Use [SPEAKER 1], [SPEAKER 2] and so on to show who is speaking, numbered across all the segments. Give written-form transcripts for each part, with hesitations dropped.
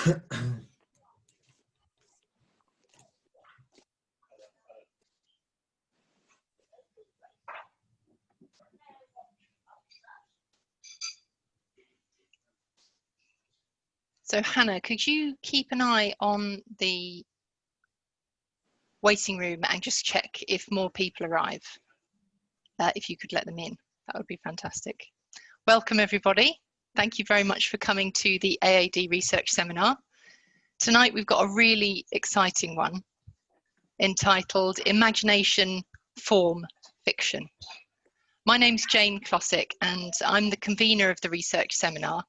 [SPEAKER 1] So Hannah, could you keep an eye on the waiting room and just check if more people arrive? If you could let them in, that would be fantastic. Welcome everybody. Thank you very much for coming to the AAD Research Seminar. Tonight we've got a really exciting one entitled Imagination, Form, Fiction. My name's Jane Klossick and I'm the convener of the research seminar.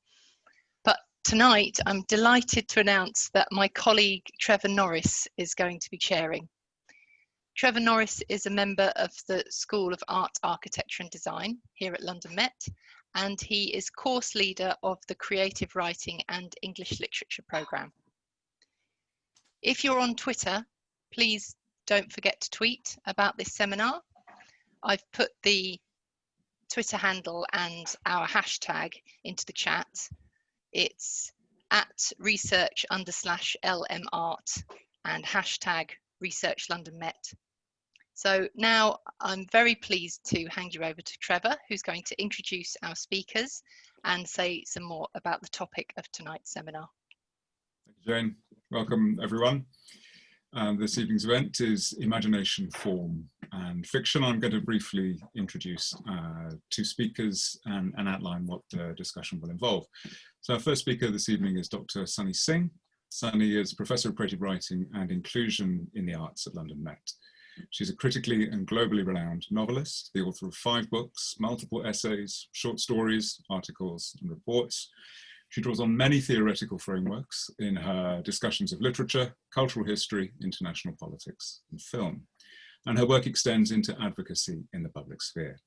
[SPEAKER 1] But tonight I'm delighted to announce that my colleague Trevor Norris is going to be chairing. Trevor Norris is a member of the School of Art, Architecture and Design here at London Met, and he is course leader of the Creative Writing and English Literature programme. If you're on Twitter, please don't forget to tweet about this seminar. I've put the Twitter handle and our hashtag into the chat. It's @research_LMArt and hashtag Research London Met. So now I'm very pleased to hand you over to Trevor, who's going to introduce our speakers and say some more about the topic of tonight's seminar.
[SPEAKER 2] Thank you, Jane. Welcome, everyone. This evening's event is Imagination, Form and Fiction. I'm going to briefly introduce two speakers and outline what the discussion will involve. So our first speaker this evening is Dr. Sunny Singh. Sunny is Professor of Creative Writing and Inclusion in the Arts at London Met. She's a critically and globally renowned novelist, the author of 5 books, multiple essays, short stories, articles and reports. She draws on many theoretical frameworks in her discussions of literature, cultural history, international politics and film. And her work extends into advocacy in the public sphere.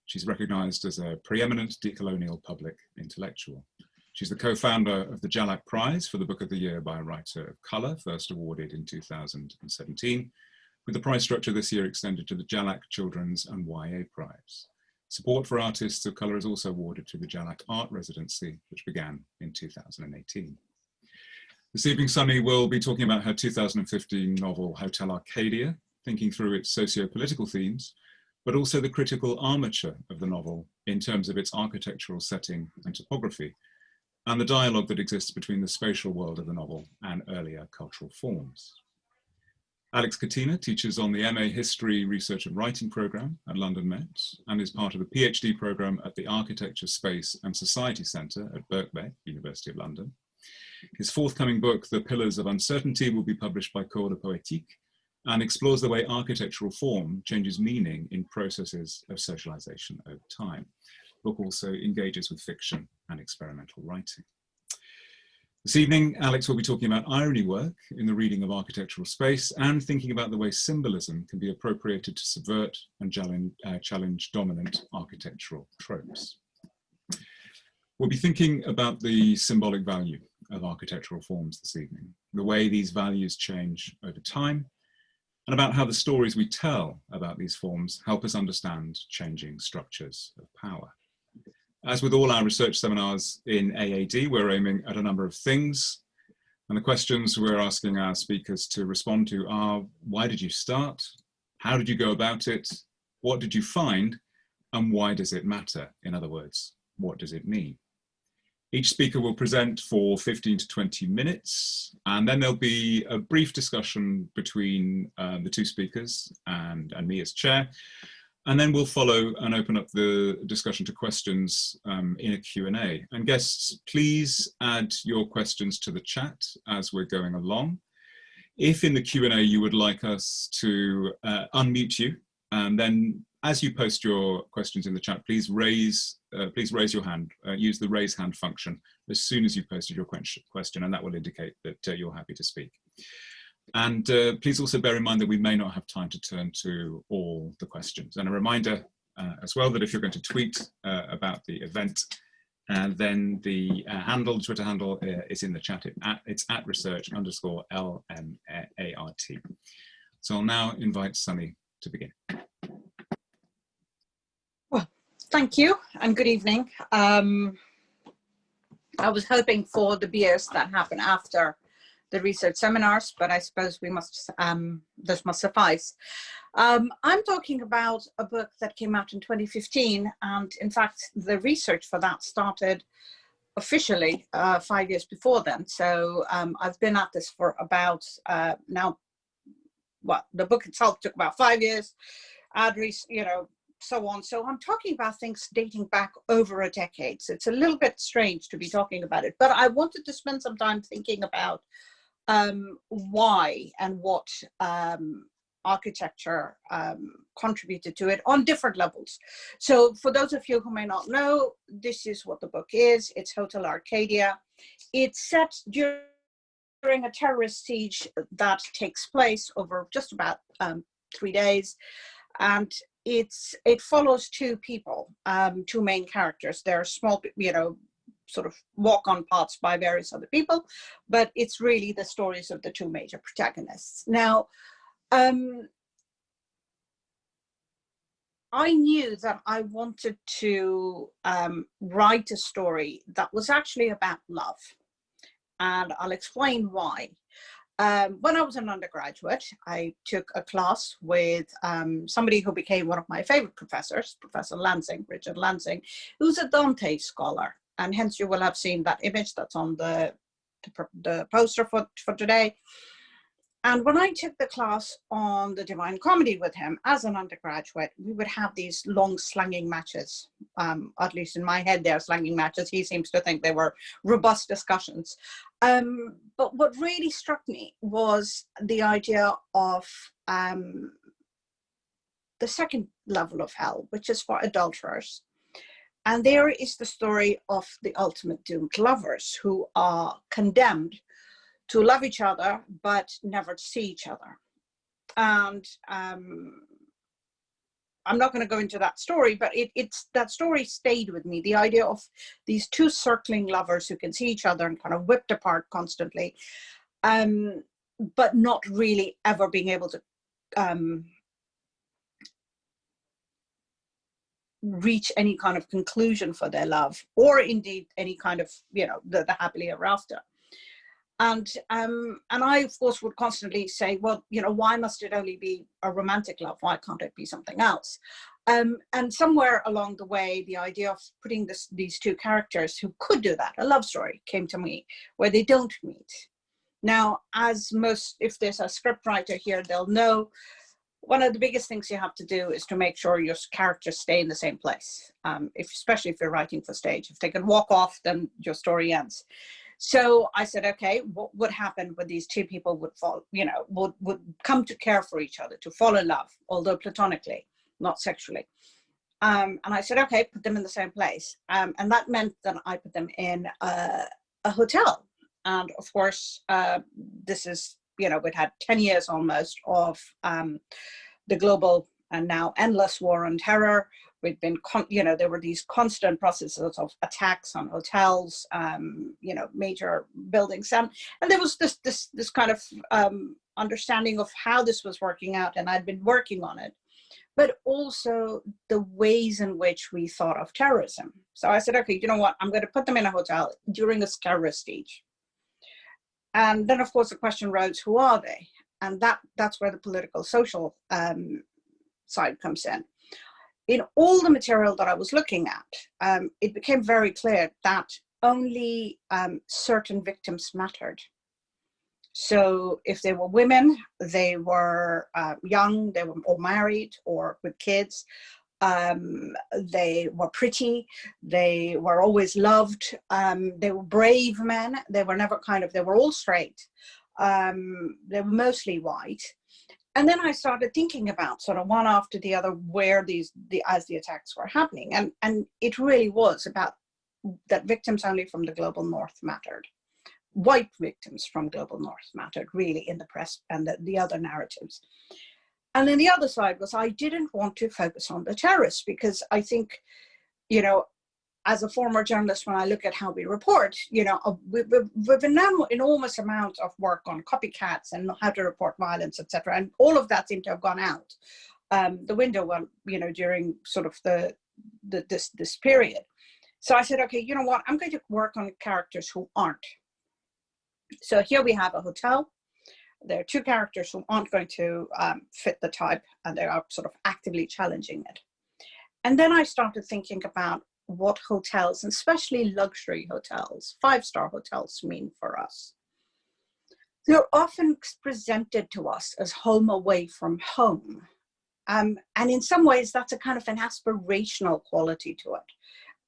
[SPEAKER 2] She's recognised as a preeminent decolonial public intellectual. She's the co-founder of the Jalak Prize for the Book of the Year by a Writer of Colour, first awarded in 2017, with the prize structure this year extended to the Jalak Children's and YA Prize. Support for artists of colour is also awarded to the Jalak Art Residency, which began in 2018. This evening, Sunny will be talking about her 2015 novel, Hotel Arcadia, thinking through its socio-political themes, but also the critical armature of the novel in terms of its architectural setting and topography, and the dialogue that exists between the spatial world of the novel and earlier cultural forms. Aleks Catina teaches on the MA History Research and Writing programme at London Met and is part of the PhD programme at the Architecture, Space and Society Centre at Birkbeck, University of London. His forthcoming book, The Pillars of Uncertainty, will be published by Cours de Poétique and explores the way architectural form changes meaning in processes of socialisation over time. The book also engages with fiction and experimental writing. This evening, Aleks will be talking about irony work in the reading of architectural space and thinking about the way symbolism can be appropriated to subvert and challenge dominant architectural tropes. We'll be thinking about the symbolic value of architectural forms this evening, the way these values change over time, and about how the stories we tell about these forms help us understand changing structures of power. As with all our research seminars in AAD, we're aiming at a number of things. And the questions we're asking our speakers to respond to are, why did you start? How did you go about it? What did you find? And why does it matter? In other words, what does it mean? Each speaker will present for 15 to 20 minutes, and then there'll be a brief discussion between the two speakers and me as chair. And then we'll follow and open up the discussion to questions in a Q&A. And guests, please add your questions to the chat as we're going along. If in the Q&A you would like us to unmute you, and then as you post your questions in the chat, please raise your hand, use the raise hand function as soon as you've posted your question, and that will indicate that you're happy to speak. And please also bear in mind that we may not have time to turn to all the questions. And a reminder as well that if you're going to tweet about the event, then the Twitter handle is in the chat. It's at @research_LMART. So I'll now invite Sunny to begin.
[SPEAKER 3] Well, thank you and good evening. I was hoping for the beers that happen after the research seminars, but I suppose we must, this must suffice. I'm talking about a book that came out in 2015, and in fact, the research for that started officially 5 years before then. So I've been at this for about now, well, the book itself took about 5 years, you know, so on. So I'm talking about things dating back over a decade. So it's a little bit strange to be talking about it, but I wanted to spend some time thinking about why and what architecture contributed to it on different levels. So for those of you who may not know, this is what the book is. It's Hotel Arcadia. It's set during a terrorist siege that takes place over just about 3 days. And it follows two people, two main characters. They're small, you know, sort of walk-on parts by various other people, but it's really the stories of the two major protagonists. Now, I knew that I wanted to write a story that was actually about love, and I'll explain why. When I was an undergraduate, I took a class with somebody who became one of my favorite professors, Professor Lansing, Richard Lansing, who's a Dante scholar. And hence you will have seen that image that's on the poster for today. And when I took the class on the Divine Comedy with him as an undergraduate, we would have these long slanging matches. At least in my head, they're slanging matches. He seems to think they were robust discussions. But what really struck me was the idea of the second level of hell, which is for adulterers. And there is the story of the ultimate doomed lovers who are condemned to love each other, but never to see each other. And I'm not going to go into that story, but that story stayed with me. The idea of these two circling lovers who can see each other and kind of whipped apart constantly, but not really ever being able to reach any kind of conclusion for their love, or indeed any kind of, you know, the happily ever after. And I, of course, would constantly say, well, you know, why must it only be a romantic love? Why can't it be something else? And somewhere along the way, the idea of putting these two characters who could do that, a love story, came to me, where they don't meet. Now, if there's a script writer here, they'll know one of the biggest things you have to do is to make sure your characters stay in the same place, especially if you're writing for stage. If they can walk off, then your story ends. So I said, okay, what would happen when these two people would fall, you know, would come to care for each other, to fall in love, although platonically, not sexually. And I said, okay, put them in the same place. And that meant that I put them in a hotel. And of course, this is, you know, we'd had 10 years almost of the global and now endless war on terror. We'd been, you know, there were these constant processes of attacks on hotels, you know, major buildings. And there was this kind of understanding of how this was working out, and I'd been working on it, but also the ways in which we thought of terrorism. So I said, okay, you know what, I'm going to put them in a hotel during a terrorist siege. And then, of course, the question rose, who are they? And that's where the political, social side comes in. In all the material that I was looking at, it became very clear that only certain victims mattered. So if they were women, they were young, they were all married or with kids, they were pretty, they were always loved, they were brave men, they were never they were all straight, they were mostly white. And then I started thinking about sort of one after the other where as the attacks were happening. And it really was about that victims only from the global north mattered. White victims from global north mattered really in the press and the other narratives. And then the other side was I didn't want to focus on the terrorists because I think, you know, as a former journalist, when I look at how we report, you know, we've been done enormous amount of work on copycats and how to report violence, etc. And all of that seemed to have gone out the window, you know, during sort of this period. So I said, okay, you know what? I'm going to work on characters who aren't. So here we have a hotel. There are two characters who aren't going to fit the type, and they are sort of actively challenging it. And then I started thinking about what hotels, and especially luxury hotels, 5-star hotels, mean for us. They're often presented to us as home away from home. And in some ways, that's a kind of an aspirational quality to it.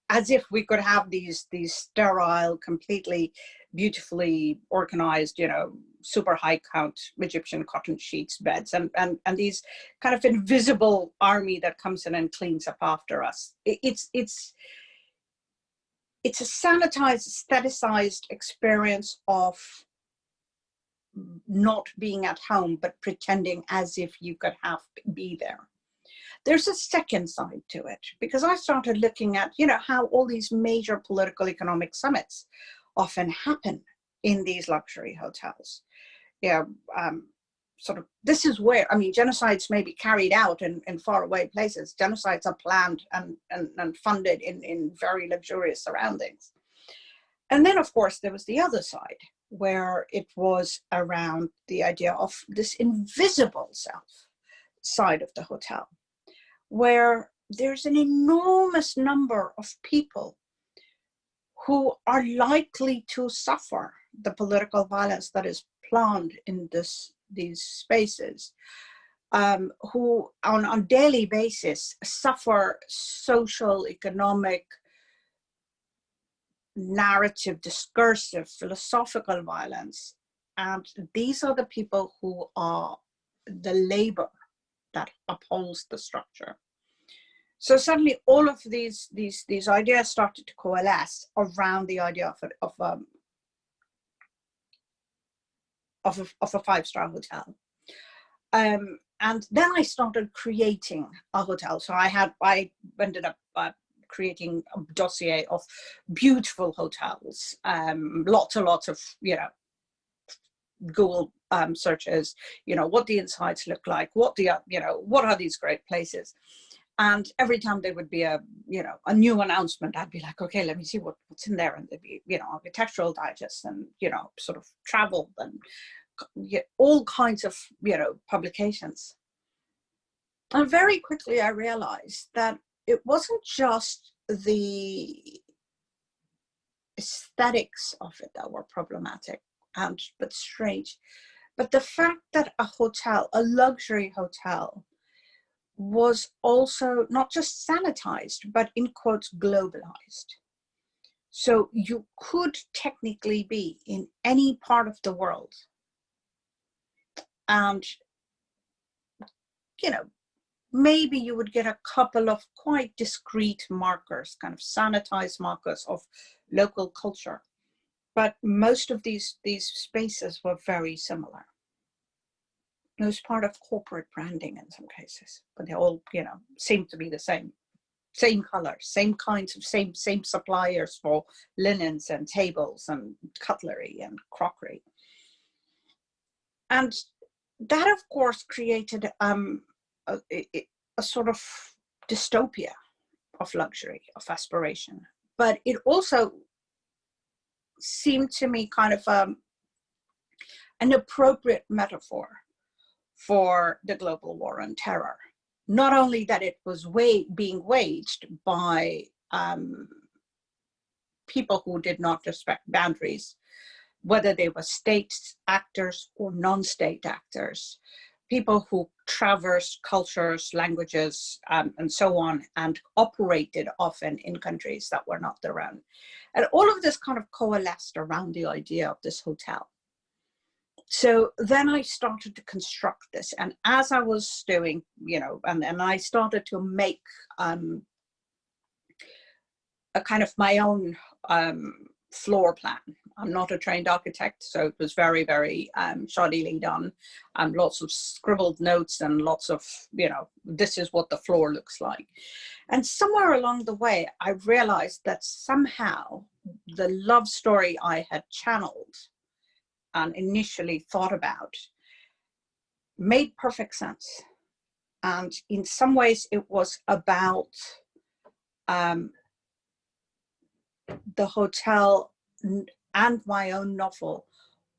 [SPEAKER 3] As if we could have these sterile, completely beautifully organized, you know, super high count Egyptian cotton sheets beds, and these kind of invisible army that comes in and cleans up after us. It's a sanitized, aestheticized experience of not being at home, but pretending as if you could be there. There's a second side to it, because I started looking at, you know, how all these major political economic summits often happen in these luxury hotels. Yeah, sort of, this is where, I mean, genocides may be carried out in faraway places. Genocides are planned and funded in very luxurious surroundings. And then, of course, there was the other side, where it was around the idea of this invisible self side of the hotel, where there's an enormous number of people who are likely to suffer the political violence that is planned in these spaces, who on a daily basis suffer social, economic, narrative, discursive, philosophical violence. And these are the people who are the labor that upholds the structure. So suddenly all of these ideas started to coalesce around the idea of a 5-star hotel. And then I started creating a hotel. So I ended up creating a dossier of beautiful hotels, lots and lots of, you know, Google searches, you know, what the insides look like, what are these great places. And every time there would be a new announcement, I'd be like, okay, let me see what's in there. And there'd be, you know, architectural digests and, you know, sort of travel and all kinds of, you know, publications. And very quickly I realized that it wasn't just the aesthetics of it that were problematic but strange, but the fact that a luxury hotel, was also not just sanitized, but in quotes, globalized. So you could technically be in any part of the world, and, you know, maybe you would get a couple of quite discrete markers, kind of sanitized markers of local culture. But most of these spaces were very similar. It was part of corporate branding in some cases, but they all, you know, seemed to be the same colors, same kinds of, same suppliers for linens and tables and cutlery and crockery. And that, of course, created a sort of dystopia of luxury, of aspiration. But it also seemed to me kind of an appropriate metaphor for the global war on terror. Not only that it was being waged by people who did not respect boundaries, whether they were state actors or non-state actors, people who traversed cultures, languages, and so on, and operated often in countries that were not their own. And all of this kind of coalesced around the idea of this hotel. So then I started to construct this, and as I was doing, you know, and I started to make a kind of my own floor plan. I'm not a trained architect, so it was very, very shoddily done. Lots of scribbled notes and lots of, you know, this is what the floor looks like. And somewhere along the way, I realized that somehow the love story I had channeled and initially thought about made perfect sense. And in some ways it was about the hotel and my own novel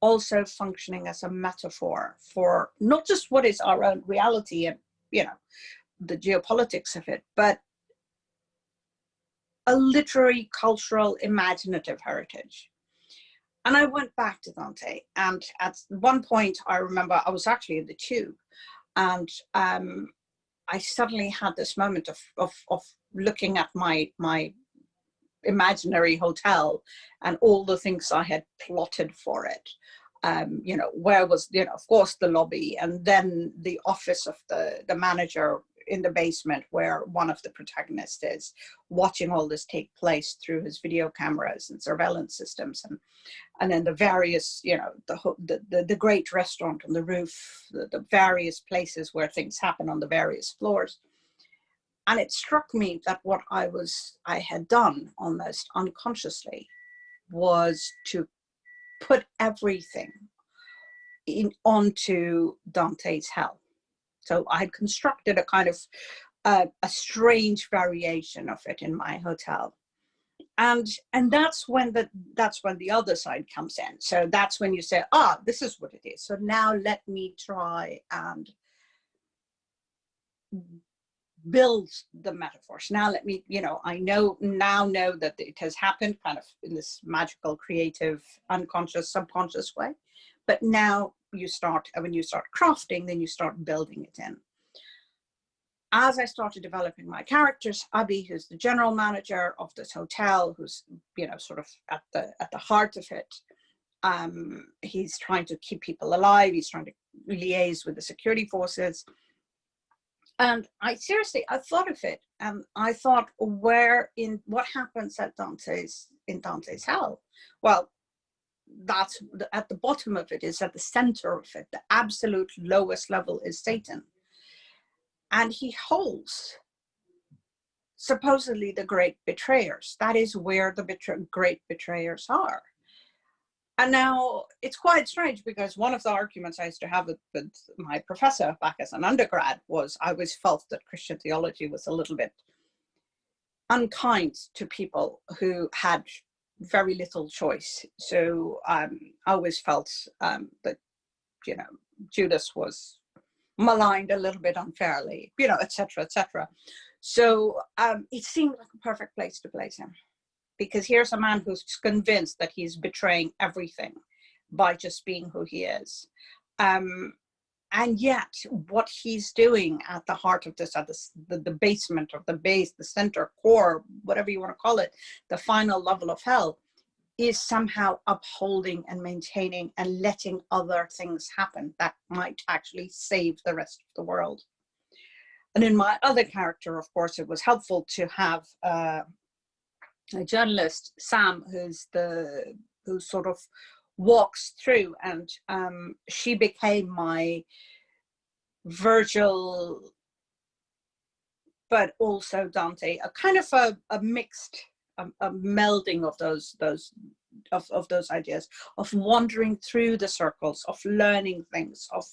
[SPEAKER 3] also functioning as a metaphor for not just what is our own reality and, you know, the geopolitics of it, but a literary, cultural, imaginative heritage. And I went back to Dante, and at one point I remember I was actually in the tube, and I suddenly had this moment of looking at my imaginary hotel and all the things I had plotted for it. You know, where was, you know, of course the lobby, and then the office of the manager in the basement where one of the protagonists is, watching all this take place through his video cameras and surveillance systems, and then the various, you know, the great restaurant on the roof, the various places where things happen on the various floors. And it struck me that what I had done almost unconsciously was to put everything onto Dante's hell. So I had constructed a kind of a strange variation of it in my hotel, and that's when the other side comes in. So that's when you say, ah, this is what it is. So now let me try and build the metaphors. Now let me, you know, I know that it has happened kind of in this magical, creative, unconscious, subconscious way. But now you start, when you start crafting, then you start building it in. As I started developing my characters, Abi, who's the general manager of this hotel, who's, you know, sort of at the heart of it, he's trying to keep people alive. He's trying to liaise with the security forces. And I thought of it, and I thought, what happens at Dante's hell? Well, that's at the bottom of it, is at the center of it, the absolute lowest level is Satan, and he holds supposedly the great betrayers. That is where the great betrayers are. And now it's quite strange, because one of the arguments I used to have with my professor back as an undergrad was I always felt that Christian theology was a little bit unkind to people who had very little choice. So I always felt that, you know, Judas was maligned a little bit unfairly, you know, etc., etc. So it seemed like a perfect place to place him, because here's a man who's convinced that he's betraying everything by just being who he is. And yet what he's doing at the heart of this, at the basement of the base, the center core, whatever you want to call it, the final level of hell, is somehow upholding and maintaining and letting other things happen that might actually save the rest of the world. And in my other character, of course, it was helpful to have a journalist, Sam, who sort of walks through, and she became my Virgil, but also Dante, a kind of a mixed, a melding of those ideas, of wandering through the circles, of learning things, of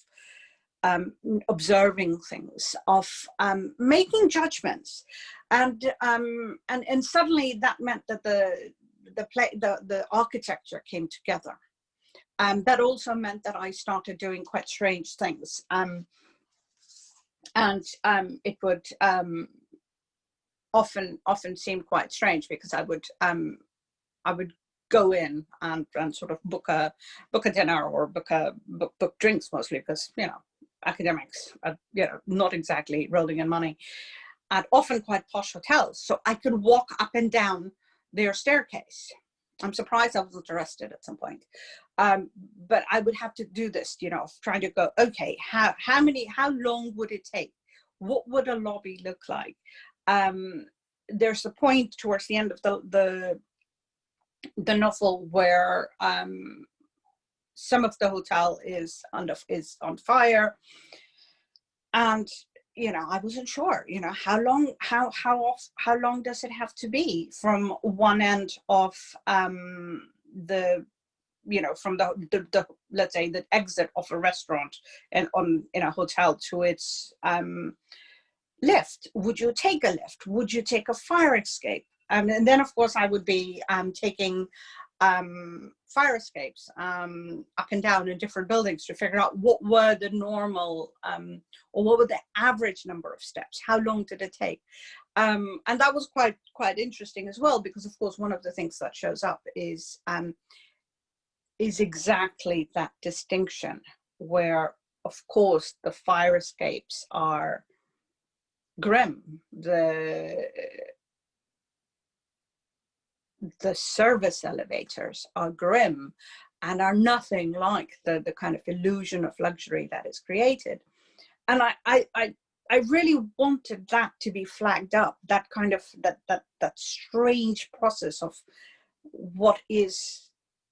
[SPEAKER 3] observing things, of making judgments, and suddenly that meant that the architecture came together. That also meant that I started doing quite strange things, and it would often seem quite strange, because I would go in and sort of book a dinner, or book drinks, mostly because, you know, academics are, you know, not exactly rolling in money, at often quite posh hotels. So I could walk up and down their staircase. I'm surprised I wasn't arrested at some point. But I would have to do this, you know, trying to go, okay, how long would it take? What would a lobby look like? There's a point towards the end of the novel where some of the hotel is on fire, and, you know, I wasn't sure, you know, how long does it have to be from one end of the, you know, from the let's say the exit of a restaurant and in a hotel to its lift. Would you take a lift? Would you take a fire escape? And then, of course, I would be taking fire escapes up and down in different buildings to figure out what were the normal or what were the average number of steps. How long did it take? And that was quite interesting as well, because of course one of the things that shows up is exactly that distinction, where of course the fire escapes are grim, the service elevators are grim and are nothing like the kind of illusion of luxury that is created. And I really wanted that to be flagged up, that kind of that strange process of what is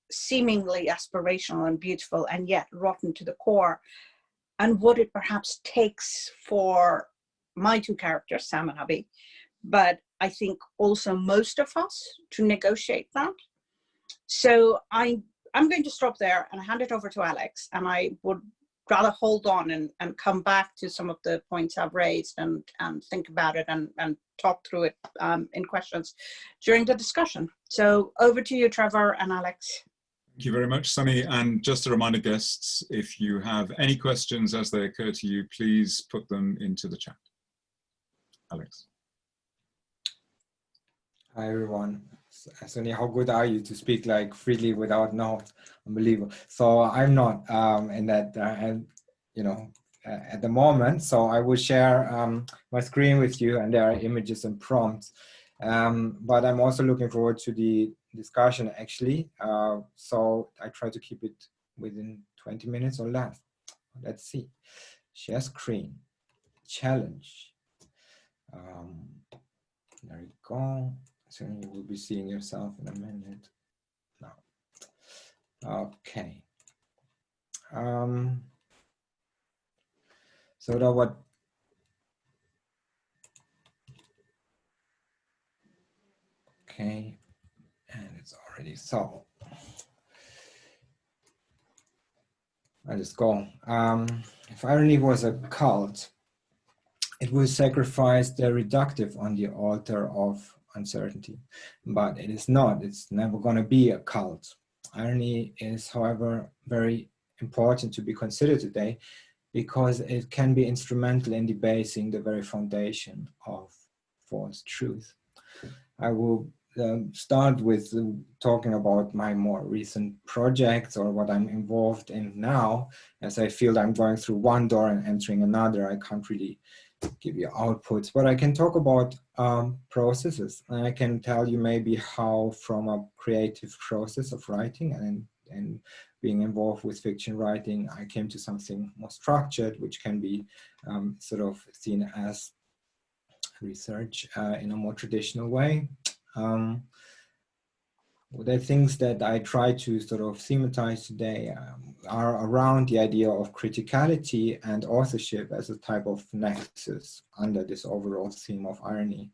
[SPEAKER 3] seemingly aspirational and beautiful and yet rotten to the core, and what it perhaps takes for my two characters, Sam and Abby, but I think also most of us, to negotiate that. So I'm going to stop there and hand it over to Alex, and I would rather hold on and come back to some of the points I've raised and think about it and talk through it in questions during the discussion. So over to you, Trevor and Alex.
[SPEAKER 2] Thank you very much, Sunny. And just a reminder, guests, if you have any questions as they occur to you, please put them into the chat. Alex.
[SPEAKER 4] Hi, everyone. Sunny, how good are you to speak like freely without notes? Unbelievable. So I'm not in that, at the moment. So I will share my screen with you, and there are images and prompts. But I'm also looking forward to the discussion, actually. So I try to keep it within 20 minutes or less. Let's see. Share screen. Challenge. There you go. So you will be seeing yourself in a minute. Now. Okay. So that what? Okay, and it's already so. I'll just go. If irony was a cult, it will sacrifice the reductive on the altar of uncertainty, but it is not. It's never going to be a cult. Irony is, however, very important to be considered today, because it can be instrumental in debasing the very foundation of false truth. I will start with talking about my more recent projects, or what I'm involved in now, as I feel I'm going through one door and entering another. I can't really give you outputs, but I can talk about processes, and I can tell you maybe how, from a creative process of writing and being involved with fiction writing, I came to something more structured, which can be sort of seen as research in a more traditional way. The things that I try to sort of thematize today are around the idea of criticality and authorship as a type of nexus under this overall theme of irony.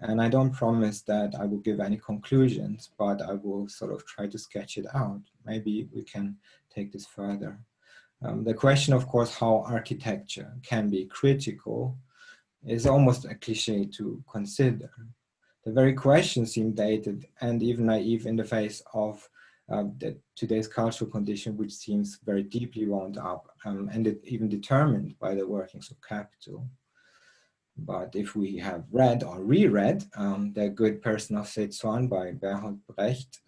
[SPEAKER 4] And I don't promise that I will give any conclusions, but I will sort of try to sketch it out. Maybe we can take this further. The question, of course, how architecture can be critical is almost a cliche to consider. The very question seemed dated and even naive in the face of today's cultural condition, which seems very deeply wound up and even determined by the workings of capital. But if we have read or reread The Good Person of Sichuan by Bertolt Brecht,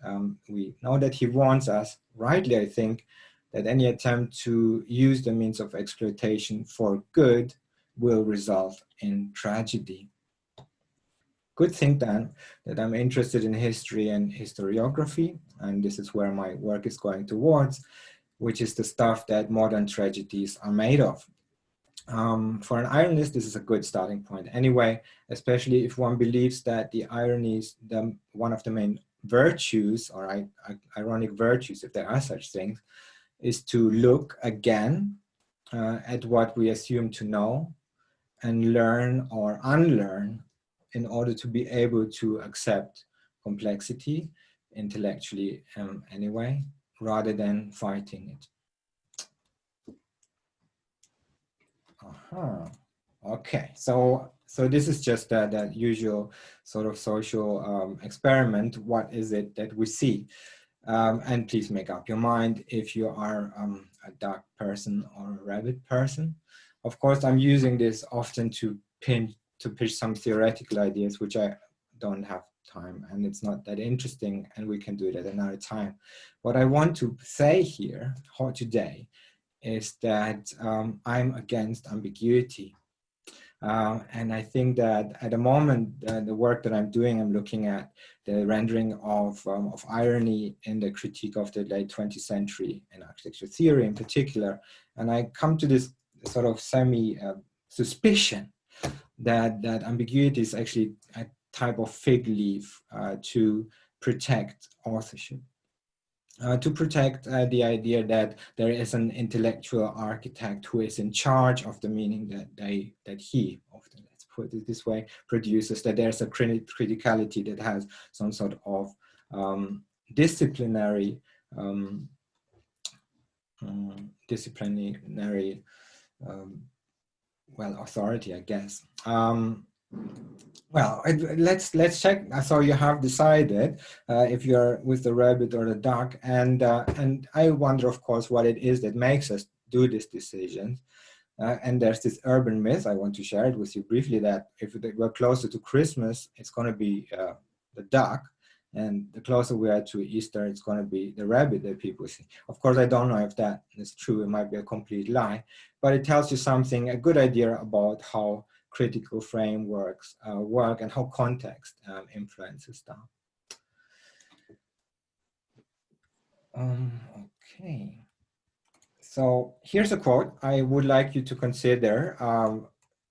[SPEAKER 4] we know that he warns us, rightly I think, that any attempt to use the means of exploitation for good will result in tragedy. Good thing then that I'm interested in history and historiography, and this is where my work is going towards, which is the stuff that modern tragedies are made of. For an ironist, this is a good starting point anyway, especially if one believes that the irony is one of the main virtues, or ironic virtues, if there are such things, is to look again at what we assume to know and learn or unlearn in order to be able to accept complexity intellectually anyway, rather than fighting it. Okay, so this is just that usual sort of social experiment. What is it that we see? And please make up your mind if you are a duck person or a rabbit person. Of course, I'm using this often to pitch some theoretical ideas, which I don't have time, and it's not that interesting, and we can do it at another time. What I want to say here today is that I'm against ambiguity. And I think that at the moment, the work that I'm doing, I'm looking at the rendering of irony in the critique of the late 20th century in architecture theory in particular. And I come to this sort of suspicion that ambiguity is actually a type of fig leaf to protect authorship. To protect the idea that there is an intellectual architect who is in charge of the meaning that he, often, let's put it this way, produces, that there's a criticality that has some sort of disciplinary well, authority, I guess. Well, let's check. So you have decided if you're with the rabbit or the duck, and I wonder, of course, what it is that makes us do this decision. And there's this urban myth. I want to share it with you briefly, that if we're closer to Christmas, it's going to be the duck, and the closer we are to Easter, it's going to be the rabbit that people see. Of course, I don't know if that is true. It might be a complete lie, but it tells you something, a good idea about how critical frameworks work and how context influences them. Okay, so here's a quote. I would like you to consider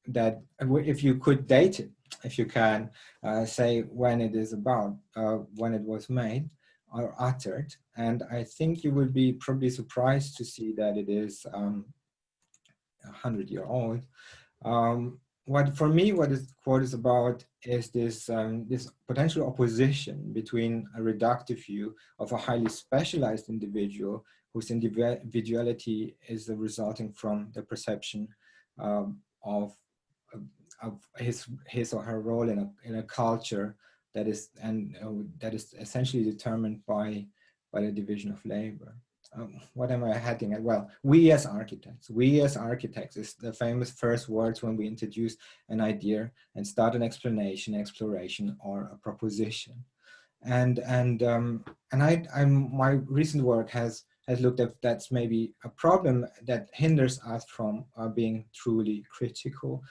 [SPEAKER 4] that if you could date it, if you can say when it is about, when it was made or uttered, and I think you will be probably surprised to see that it is 100-year-old. For me, what this quote is about is this potential opposition between a reductive view of a highly specialized individual whose individuality is resulting from the perception of his or her role in a culture that is essentially determined by the division of labor. What am I heading at? Well, we as architects is the famous first words when we introduce an idea and start an exploration, or a proposition. And my recent work has looked at that's maybe a problem that hinders us from being truly critical.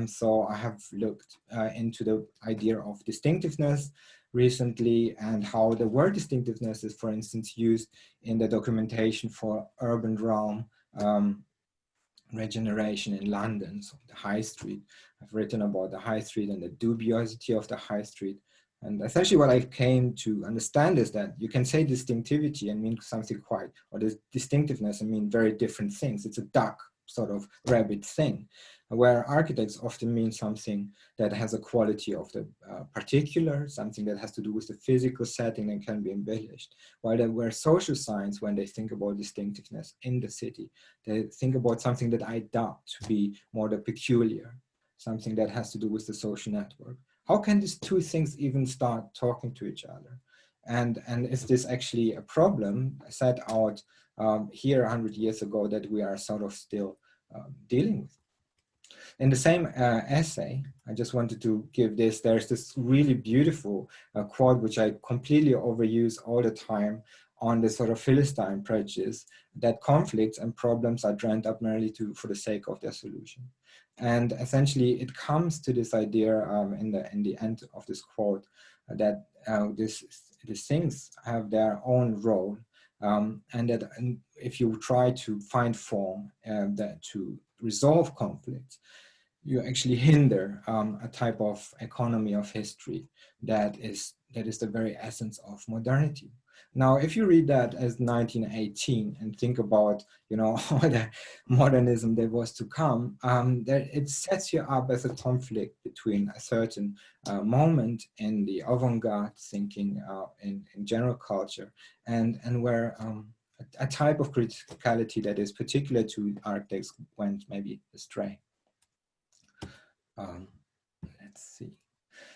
[SPEAKER 4] So I have looked into the idea of distinctiveness recently, and how the word distinctiveness is, for instance, used in the documentation for urban realm regeneration in London, so the High Street. I've written about the High Street and the dubiosity of the High Street. And essentially what I came to understand is that you can say distinctivity and mean something quite, or the distinctiveness and mean very different things. It's a duck sort of rabbit thing, where architects often mean something that has a quality of the particular, something that has to do with the physical setting and can be embellished. Where social science, when they think about distinctiveness in the city, they think about something that I doubt to be more the peculiar, something that has to do with the social network. How can these two things even start talking to each other? And is this actually a problem set out here 100 years ago that we are sort of still dealing with? In the same essay, I just wanted to give there's this really beautiful quote, which I completely overuse all the time, on the sort of Philistine prejudice that conflicts and problems are dreamt up merely for the sake of their solution. And essentially it comes to this idea in the end of this quote that these things have their own role, and that if you try to find form to resolve conflicts, you actually hinder a type of economy of history that is the very essence of modernity. Now, if you read that as 1918 and think about, all the modernism that was to come, it sets you up as a conflict between a certain moment in the avant-garde thinking in general culture, and where a type of criticality that is particular to architects went maybe astray. Let's see.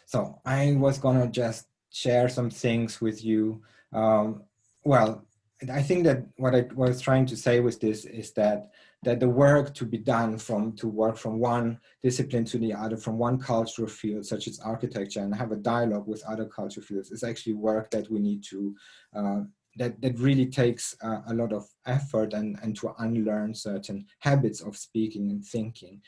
[SPEAKER 4] So I was gonna just share some things with you. Well, I think that what I was trying to say with this is that the work to be done to work from one discipline to the other, from one cultural field, such as architecture, and have a dialogue with other cultural fields, is actually work that we need to, that really takes a lot of effort and to unlearn certain habits of speaking and thinking.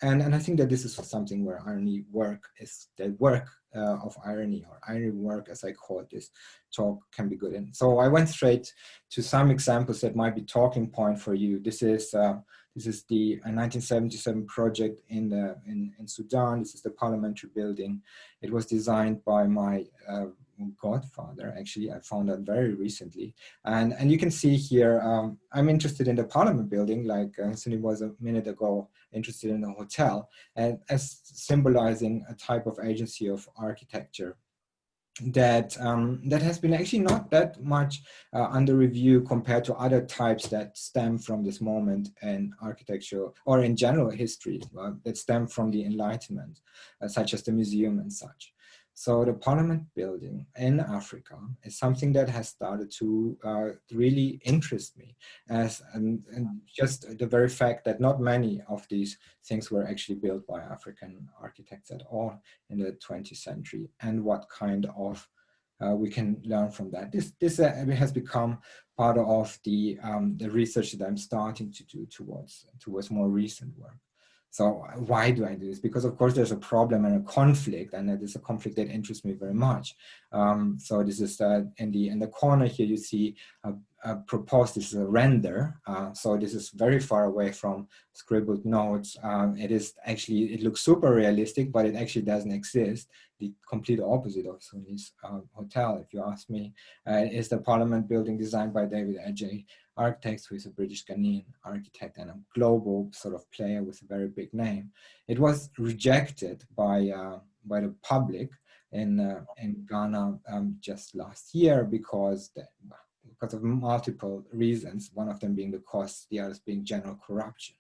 [SPEAKER 4] And I think that this is something where irony work is the work of irony, or irony work, as I call this talk, can be good in. So I went straight to some examples that might be talking point for you. This is the 1977 project in Sudan. This is the parliamentary building. It was designed by my godfather, actually. I found out very recently, and you can see here, I'm interested in the parliament building, like Sunny was a minute ago interested in a hotel, and as symbolizing a type of agency of architecture that that has been actually not that much under review compared to other types that stem from this moment in architecture or in general history that stem from the Enlightenment, such as the museum and such. So the parliament building in Africa is something that has started to really interest me, as and just the very fact that not many of these things were actually built by African architects at all in the 20th century, and what kind of we can learn from that. This has become part of the research that I'm starting to do towards more recent work. So why do I do this? Because of course there's a problem and a conflict, and it is a conflict that interests me very much. So this is in the corner here you see proposed, this is a render. So this is very far away from scribbled notes. It looks super realistic, but it actually doesn't exist. The complete opposite of Sunny's hotel, if you ask me, is the parliament building designed by David Ajay Architects, who is a British Ghanaian architect and a global sort of player with a very big name. It was rejected by the public in Ghana just last year because of multiple reasons, one of them being the cost, the others being general corruption.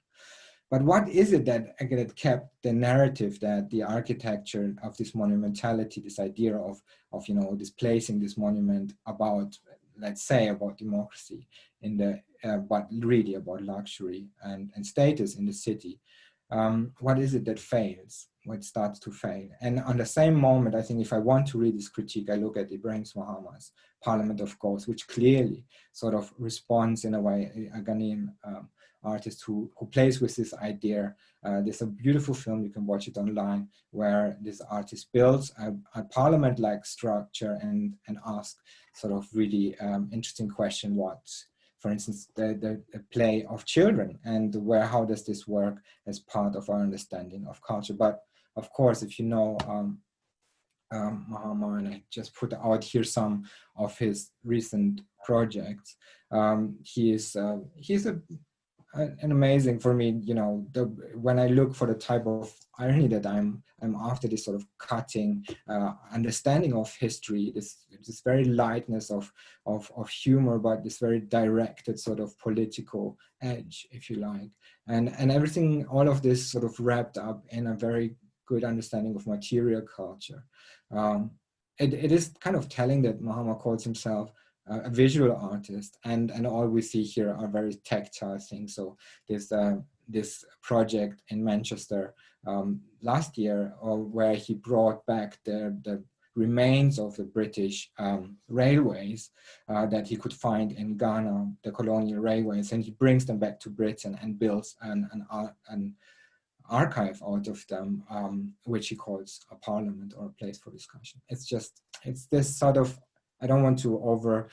[SPEAKER 4] But what is it that kept the narrative that the architecture of this monumentality, this idea of displacing this monument about, let's say, about democracy in the, but really about luxury and status in the city? What is it that fails? What starts to fail? And on the same moment, I think if I want to read this critique, I look at Ibrahim Mahama's Parliament of Ghosts, which clearly sort of responds in a way, a Ghanaian artist who plays with this idea. There's a beautiful film, you can watch it online, where this artist builds a parliament-like structure and asks sort of really interesting question, for instance, the play of children, and how does this work as part of our understanding of culture. But of course, if you know Mahama, and I just put out here some of his recent projects, he's an amazing, for me, when I look for the type of irony that I'm after, this sort of cutting understanding of history, this very lightness of humor, but this very directed sort of political edge, if you like, and everything, all of this sort of wrapped up in a very good understanding of material culture. It is kind of telling that Mahama calls himself a visual artist, and all we see here are very tactile things. So this project in Manchester last year, where he brought back the remains of the British railways that he could find in Ghana, the colonial railways, and he brings them back to Britain and builds an archive out of them, which he calls a parliament or a place for discussion. It's this sort of, I don't want to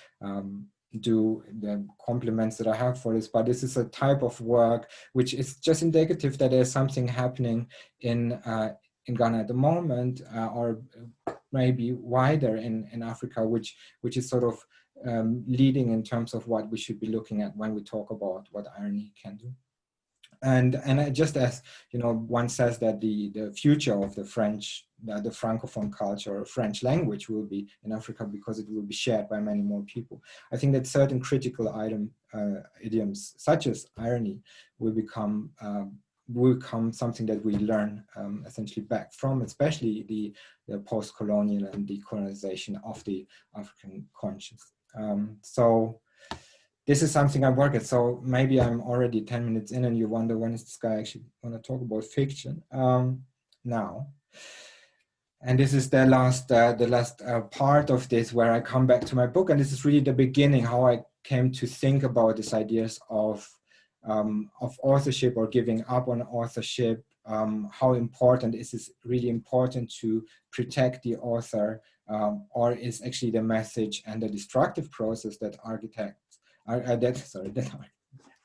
[SPEAKER 4] do the compliments that I have for this, but this is a type of work which is just indicative that there's something happening in Ghana at the moment, or maybe wider in Africa, which is sort of leading in terms of what we should be looking at when we talk about what irony can do. And just as one says that the future of the French, the Francophone culture or French language will be in Africa because it will be shared by many more people. I think that certain critical idioms such as irony will become will become something that we learn essentially back from, especially the post-colonial and decolonization of the African conscious. So this is something I work at. So maybe I'm already 10 minutes in and you wonder, when is this guy actually want to talk about fiction? Now. And this is the last part of this, where I come back to my book. And this is really the beginning, how I came to think about these ideas of authorship or giving up on authorship. How important is it really important to protect the author, or is actually the message and the destructive process that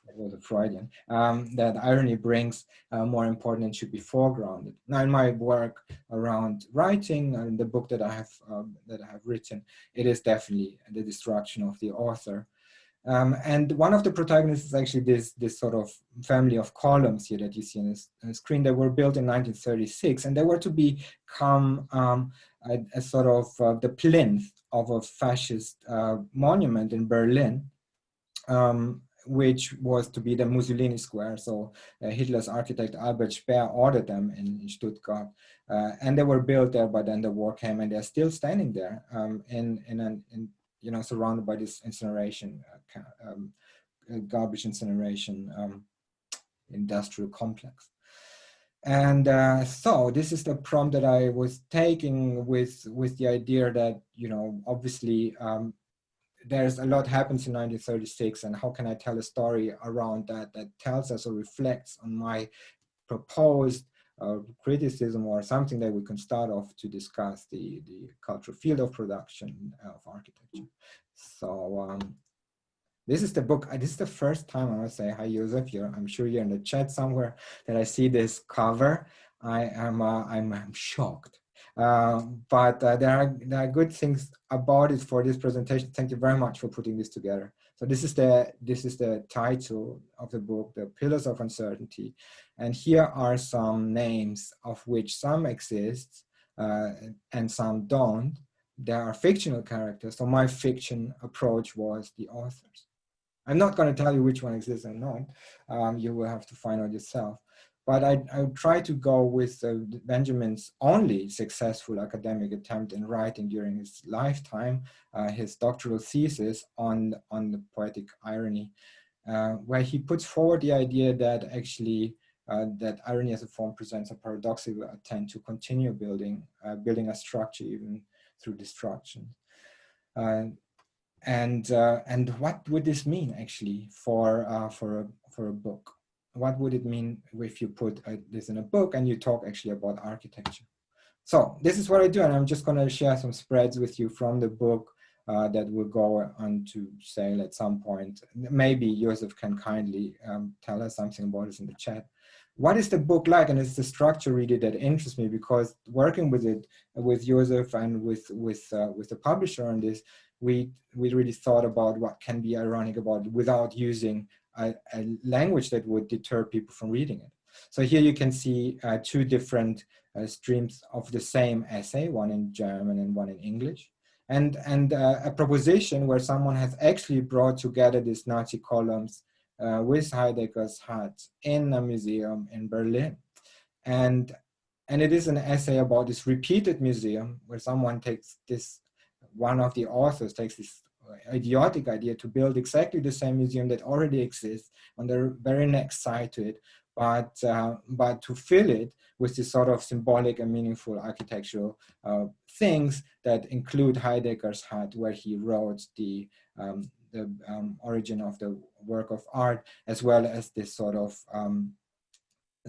[SPEAKER 4] that was a Freudian, that irony brings more important and should be foregrounded. Now, in my work around writing and the book that I have written, it is definitely the destruction of the author. And one of the protagonists is actually this sort of family of columns here that you see on the screen. They were built in 1936, and they were to become a sort of the plinth of a fascist monument in Berlin, which was to be the Mussolini Square. So Hitler's architect Albert Speer ordered them in Stuttgart, and they were built there. But then the war came, and they're still standing there, surrounded by this incineration, garbage incineration industrial complex. And so this is the prompt that I was taking with the idea that, obviously, there's a lot happens in 1936, and how can I tell a story around that tells us or reflects on my proposed criticism, or something that we can start off to discuss the cultural field of production of architecture. So this is the book. This is the first time I must say, hi Joseph, I'm sure you're in the chat somewhere, that I see this cover. I'm shocked. But there are good things about it for this presentation. Thank you very much for putting this together. So this is the title of the book, The Pillars of Uncertainty. And here are some names, of which some exist and some don't. There are fictional characters. So my fiction approach was the authors. I'm not going to tell you which one exists and not. You will have to find out yourself. But I try to go with Benjamin's only successful academic attempt in writing during his lifetime, his doctoral thesis on the poetic irony, where he puts forward the idea that actually that irony as a form presents a paradoxical attempt to continue building a structure even through destruction. And what would this mean actually for a book? What would it mean if you put this in a book and you talk actually about architecture? So this is what I do, and I'm just going to share some spreads with you from the book that will go on to sale at some point. Maybe Joseph can kindly tell us something about this in the chat. What is the book like? And it's the structure really that interests me, because working with it, with Joseph and with the publisher on this, we really thought about what can be ironic about it without using a language that would deter people from reading it. So here you can see two different streams of the same essay, one in German and one in English, and a proposition where someone has actually brought together these Nazi columns with Heidegger's hat in a museum in Berlin. And it is an essay about this repeated museum where someone takes this, one of the authors takes this idiotic idea to build exactly the same museum that already exists on the very next side to it, but to fill it with this sort of symbolic and meaningful architectural things that include Heidegger's hat, where he wrote the origin of the work of art, as well as this sort of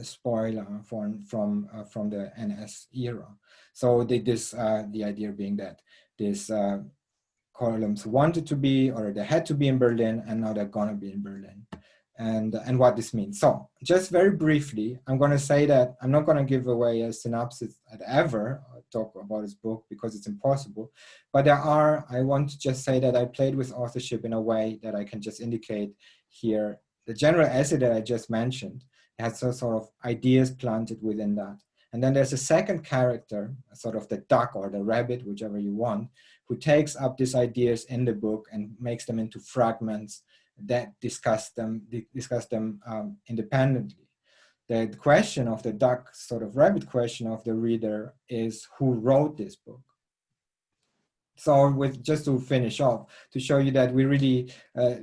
[SPEAKER 4] spoiler from the NS era. So the idea being that this columns wanted to be, or they had to be in Berlin, and now they're gonna be in Berlin, and what this means. So just very briefly, I'm gonna say that I'm not gonna give away a synopsis at ever talk about this book, because it's impossible, but I want to just say that I played with authorship in a way that I can just indicate here. The general essay that I just mentioned has some sort of ideas planted within that. And then there's a second character, sort of the duck or the rabbit, whichever you want, who takes up these ideas in the book and makes them into fragments that discuss them independently. the question of the duck sort of rabbit question of the reader is, who wrote this book? So with, just to finish off, to show you that we really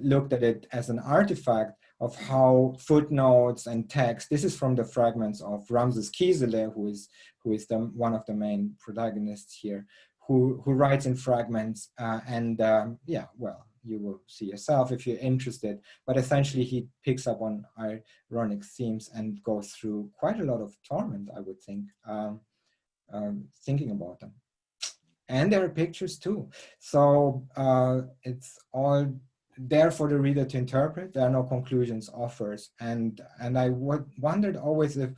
[SPEAKER 4] looked at it as an artifact of how footnotes and text, this is from the fragments of Ramses Kizele, who is one of the main protagonists here, who writes in fragments, yeah, well, you will see yourself if you're interested, but essentially he picks up on ironic themes and goes through quite a lot of torment, I would think, thinking about them. And there are pictures too. So it's all there for the reader to interpret. There are no conclusions, offers. And I wondered always if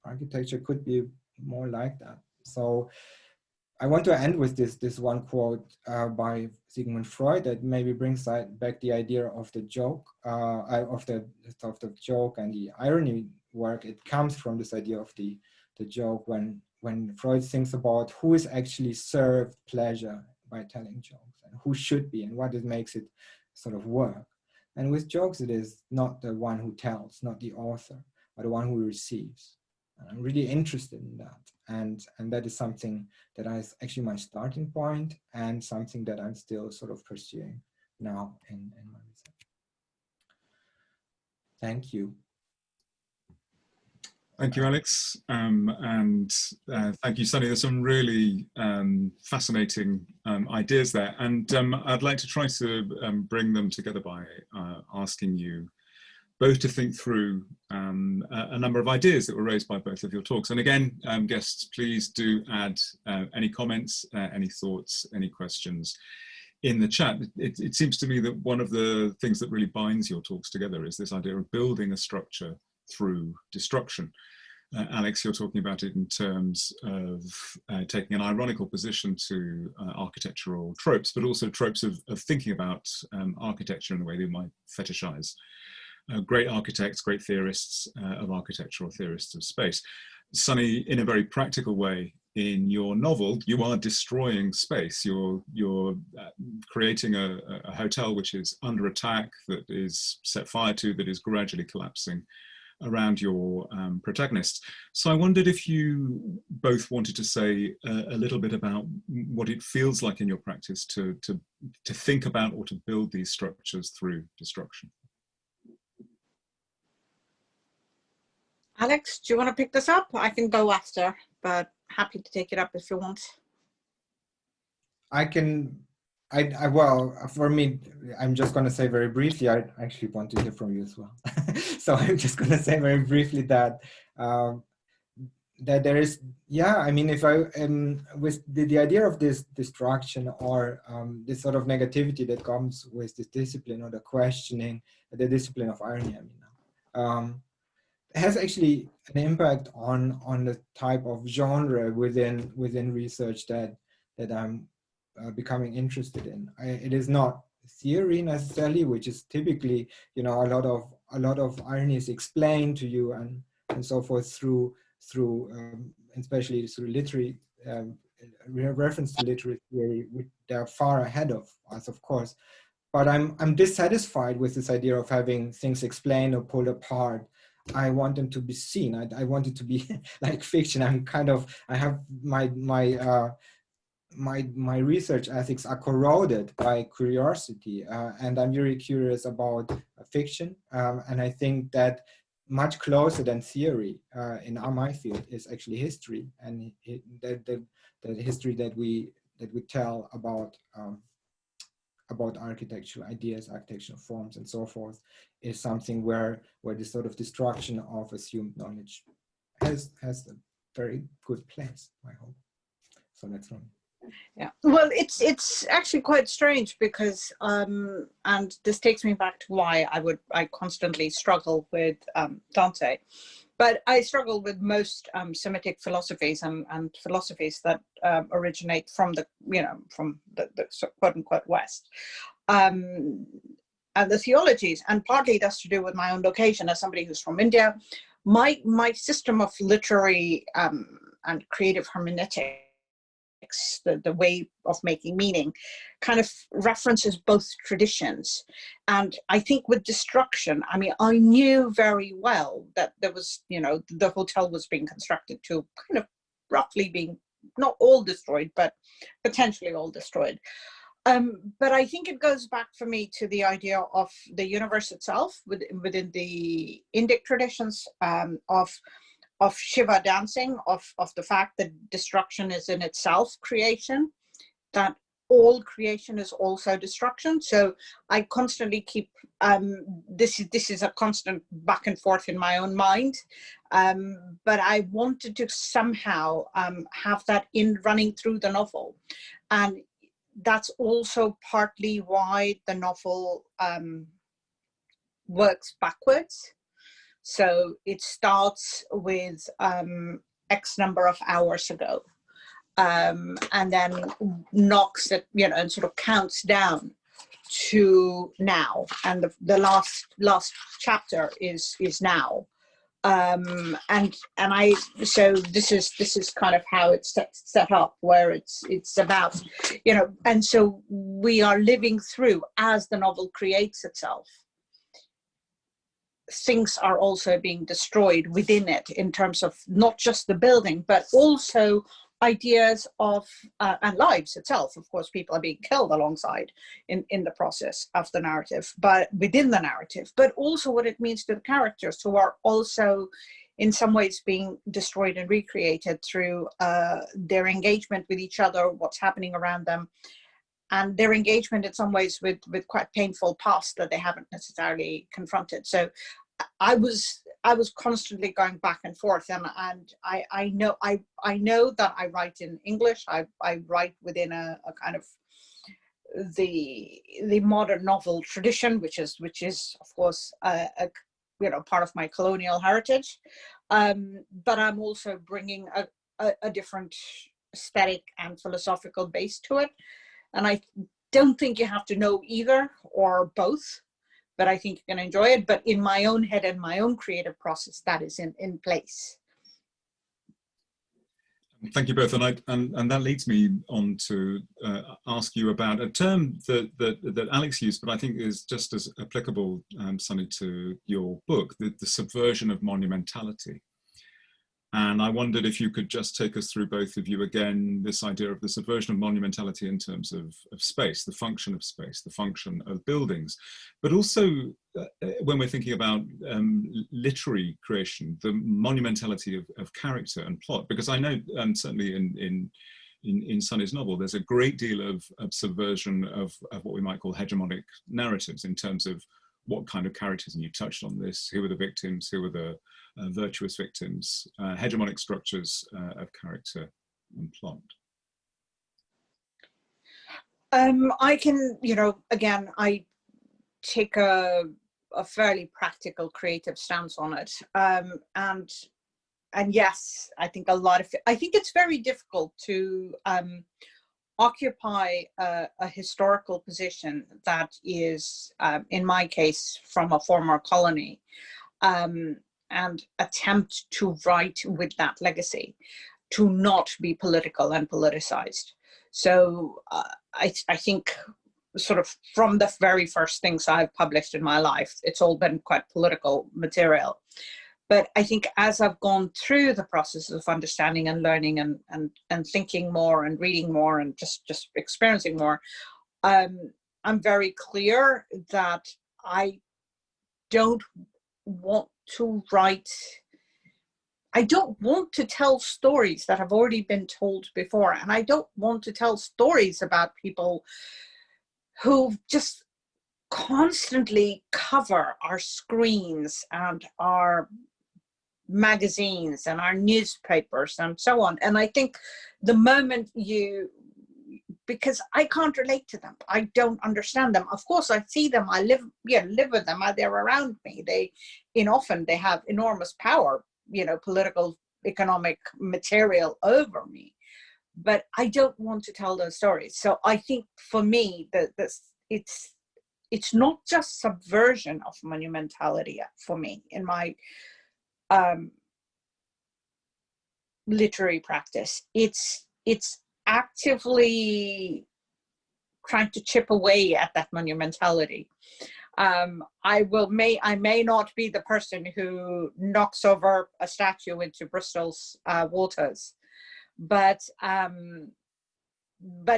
[SPEAKER 4] architecture could be more like that. So I want to end with this one quote by Sigmund Freud that maybe brings back the idea of the joke, of the joke and the irony work. It comes from this idea of the joke when Freud thinks about who is actually served pleasure by telling jokes and who should be and what it makes it sort of work. And with jokes, it is not the one who tells, not the author, but the one who receives. And I'm really interested in that. And that is something that is actually my starting point and something that I'm still sort of pursuing now in my research. Thank you.
[SPEAKER 2] Thank you, Alex, and thank you, Sunny. There's some really fascinating ideas there, and I'd like to try to bring them together by asking you both to think through a number of ideas that were raised by both of your talks. And again, guests, please do add any comments, any thoughts, any questions in the chat. It seems to me that one of the things that really binds your talks together is this idea of building a structure through destruction. Alex, you're talking about it in terms of taking an ironical position to architectural tropes, but also tropes of thinking about architecture in the way they might fetishize great architects, great theorists of architectural theorists of space. Sunny, in a very practical way, in your novel, you are destroying space. You're creating a hotel which is under attack, that is set fire to, that is gradually collapsing around your protagonist. So I wondered if you both wanted to say a little bit about what it feels like in your practice to think about or to build these structures through destruction.
[SPEAKER 3] Alex, do you want to pick this up? I can go after, but happy to take it up if you want.
[SPEAKER 4] Well, for me, I'm just going to say very briefly, I actually want to hear from you as well. So I'm just going to say very briefly that that there is, yeah, I mean, if I, with the idea of this destruction or this sort of negativity that comes with this discipline or the questioning, the discipline of irony, I mean, has actually an impact on the type of genre within research that I'm becoming interested in. It is not theory necessarily, which is typically, you know, a lot of irony is explained to you and so forth through especially through literary reference to literary theory. They're far ahead of us, of course. But I'm dissatisfied with this idea of having things explained or pulled apart. I want them to be seen. I want it to be like fiction. I have my research ethics are corroded by curiosity, and I'm very curious about fiction. And I think that much closer than theory in my field is actually history, and the history that we tell about architectural ideas, architectural forms, and so forth, is something where this sort of destruction of assumed knowledge has a very good place, I hope. So that's one.
[SPEAKER 3] Yeah, well, it's actually quite strange because, and this takes me back to why I constantly struggle with Dante, but I struggle with most Semitic philosophies and philosophies that originate from the quote unquote West, and the theologies, and partly that's to do with my own location as somebody who's from India. My system of literary and creative hermeneutic the way of making meaning, kind of references both traditions. And I think with destruction, I mean, I knew very well that there was, you know, the hotel was being constructed to kind of roughly being not all destroyed, but potentially all destroyed. But I think it goes back for me to the idea of the universe itself within the Indic traditions, of Shiva dancing, of the fact that destruction is in itself creation, that all creation is also destruction. So I constantly keep, this is a constant back and forth in my own mind, but I wanted to somehow have that in running through the novel. And that's also partly why the novel works backwards. So it starts with X number of hours ago, and then knocks it, you know, and sort of counts down to now. And the last chapter is now. And I, so this is kind of how it's set up, where it's about, you know, and so we are living through, as the novel creates itself, things are also being destroyed within it, in terms of not just the building, but also ideas of and lives itself. Of course, people are being killed alongside in the process of the narrative, but within the narrative, but also what it means to the characters, who are also in some ways being destroyed and recreated through their engagement with each other, what's happening around them, and their engagement in some ways with quite painful past that they haven't necessarily confronted. So I was constantly going back and forth, and I know that I write in English. I write within a kind of the modern novel tradition, which is of course a you know, part of my colonial heritage, but I'm also bringing a different aesthetic and philosophical base to it. And I don't think you have to know either or both, but I think you can enjoy it. But in my own head and my own creative process, that is in place.
[SPEAKER 2] Thank you both, and that leads me on to ask you about a term that Alex used, but I think is just as applicable, Sunny, to your book, the subversion of monumentality. And I wondered if you could just take us through, both of you again, this idea of the subversion of monumentality in terms of space, the function of space, the function of buildings, but also when we're thinking about literary creation, the monumentality of character and plot. Because I know, certainly in Sunny's novel, there's a great deal of subversion of what we might call hegemonic narratives, in terms of what kind of characters, and you touched on this, who were the victims, who were the virtuous victims, hegemonic structures of character and plot.
[SPEAKER 3] I can, you know, again, I take a fairly practical, creative stance on it, and yes, I think I think it's very difficult to occupy a historical position that is, in my case, from a former colony, and attempt to write with that legacy, to not be political and politicized. So I think sort of from the very first things I've published in my life, it's all been quite political material. But I think as I've gone through the process of understanding and learning and thinking more and reading more and just experiencing more, I'm very clear that I don't want to write, I don't want to tell stories that have already been told before. And I don't want to tell stories about people who just constantly cover our screens and our magazines and our newspapers and so on. And I think the moment because I can't relate to them, I don't understand them. Of course, I see them, I live with them, they're around me. Often they have enormous power, you know, political, economic, material over me. But I don't want to tell those stories. So I think for me that it's not just subversion of monumentality for me in my literary practice. It's actively trying to chip away at that monumentality. I may not be the person who knocks over a statue into Bristol's waters, but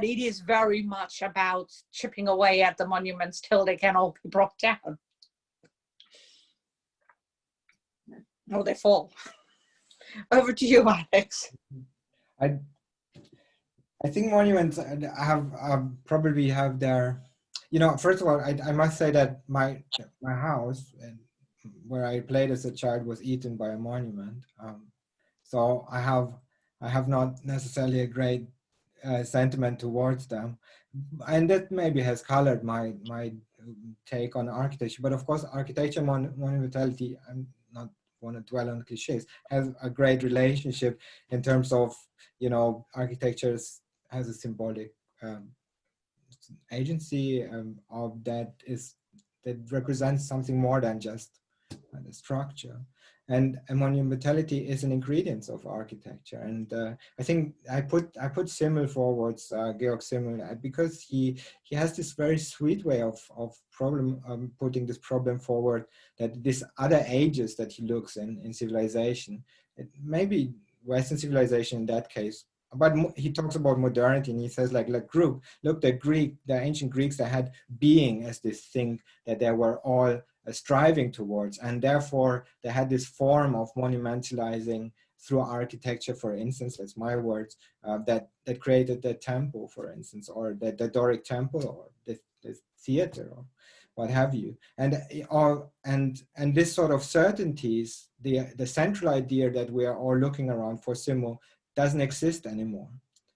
[SPEAKER 3] it is very much about chipping away at the monuments till they can all be brought down. Or they fall. Over to you, Alex.
[SPEAKER 4] I think monuments have probably have their, you know, first of all, I must say that my house where I played as a child was eaten by a monument. So I have not necessarily a great sentiment towards them, and that maybe has colored my take on architecture. But of course, architecture monumentality, I'm not want to dwell on cliches, has a great relationship in terms of, you know, architecture has a symbolic agency of that represents something more than just the structure. And monumentality is an ingredient of architecture. And I think I put Simmel forwards, Georg Simmel, because he has this very sweet way of putting this problem forward, that this other ages that he looks in civilization, maybe Western civilization in that case, but he talks about modernity, and he says like the ancient Greeks, they had being as this thing that they were all striving towards, and therefore they had this form of monumentalizing through architecture, for instance, that's my words, that created the temple, for instance, or the Doric temple, or the theater, or what have you. And this sort of certainties, the central idea that we are all looking around for Simmel, doesn't exist anymore.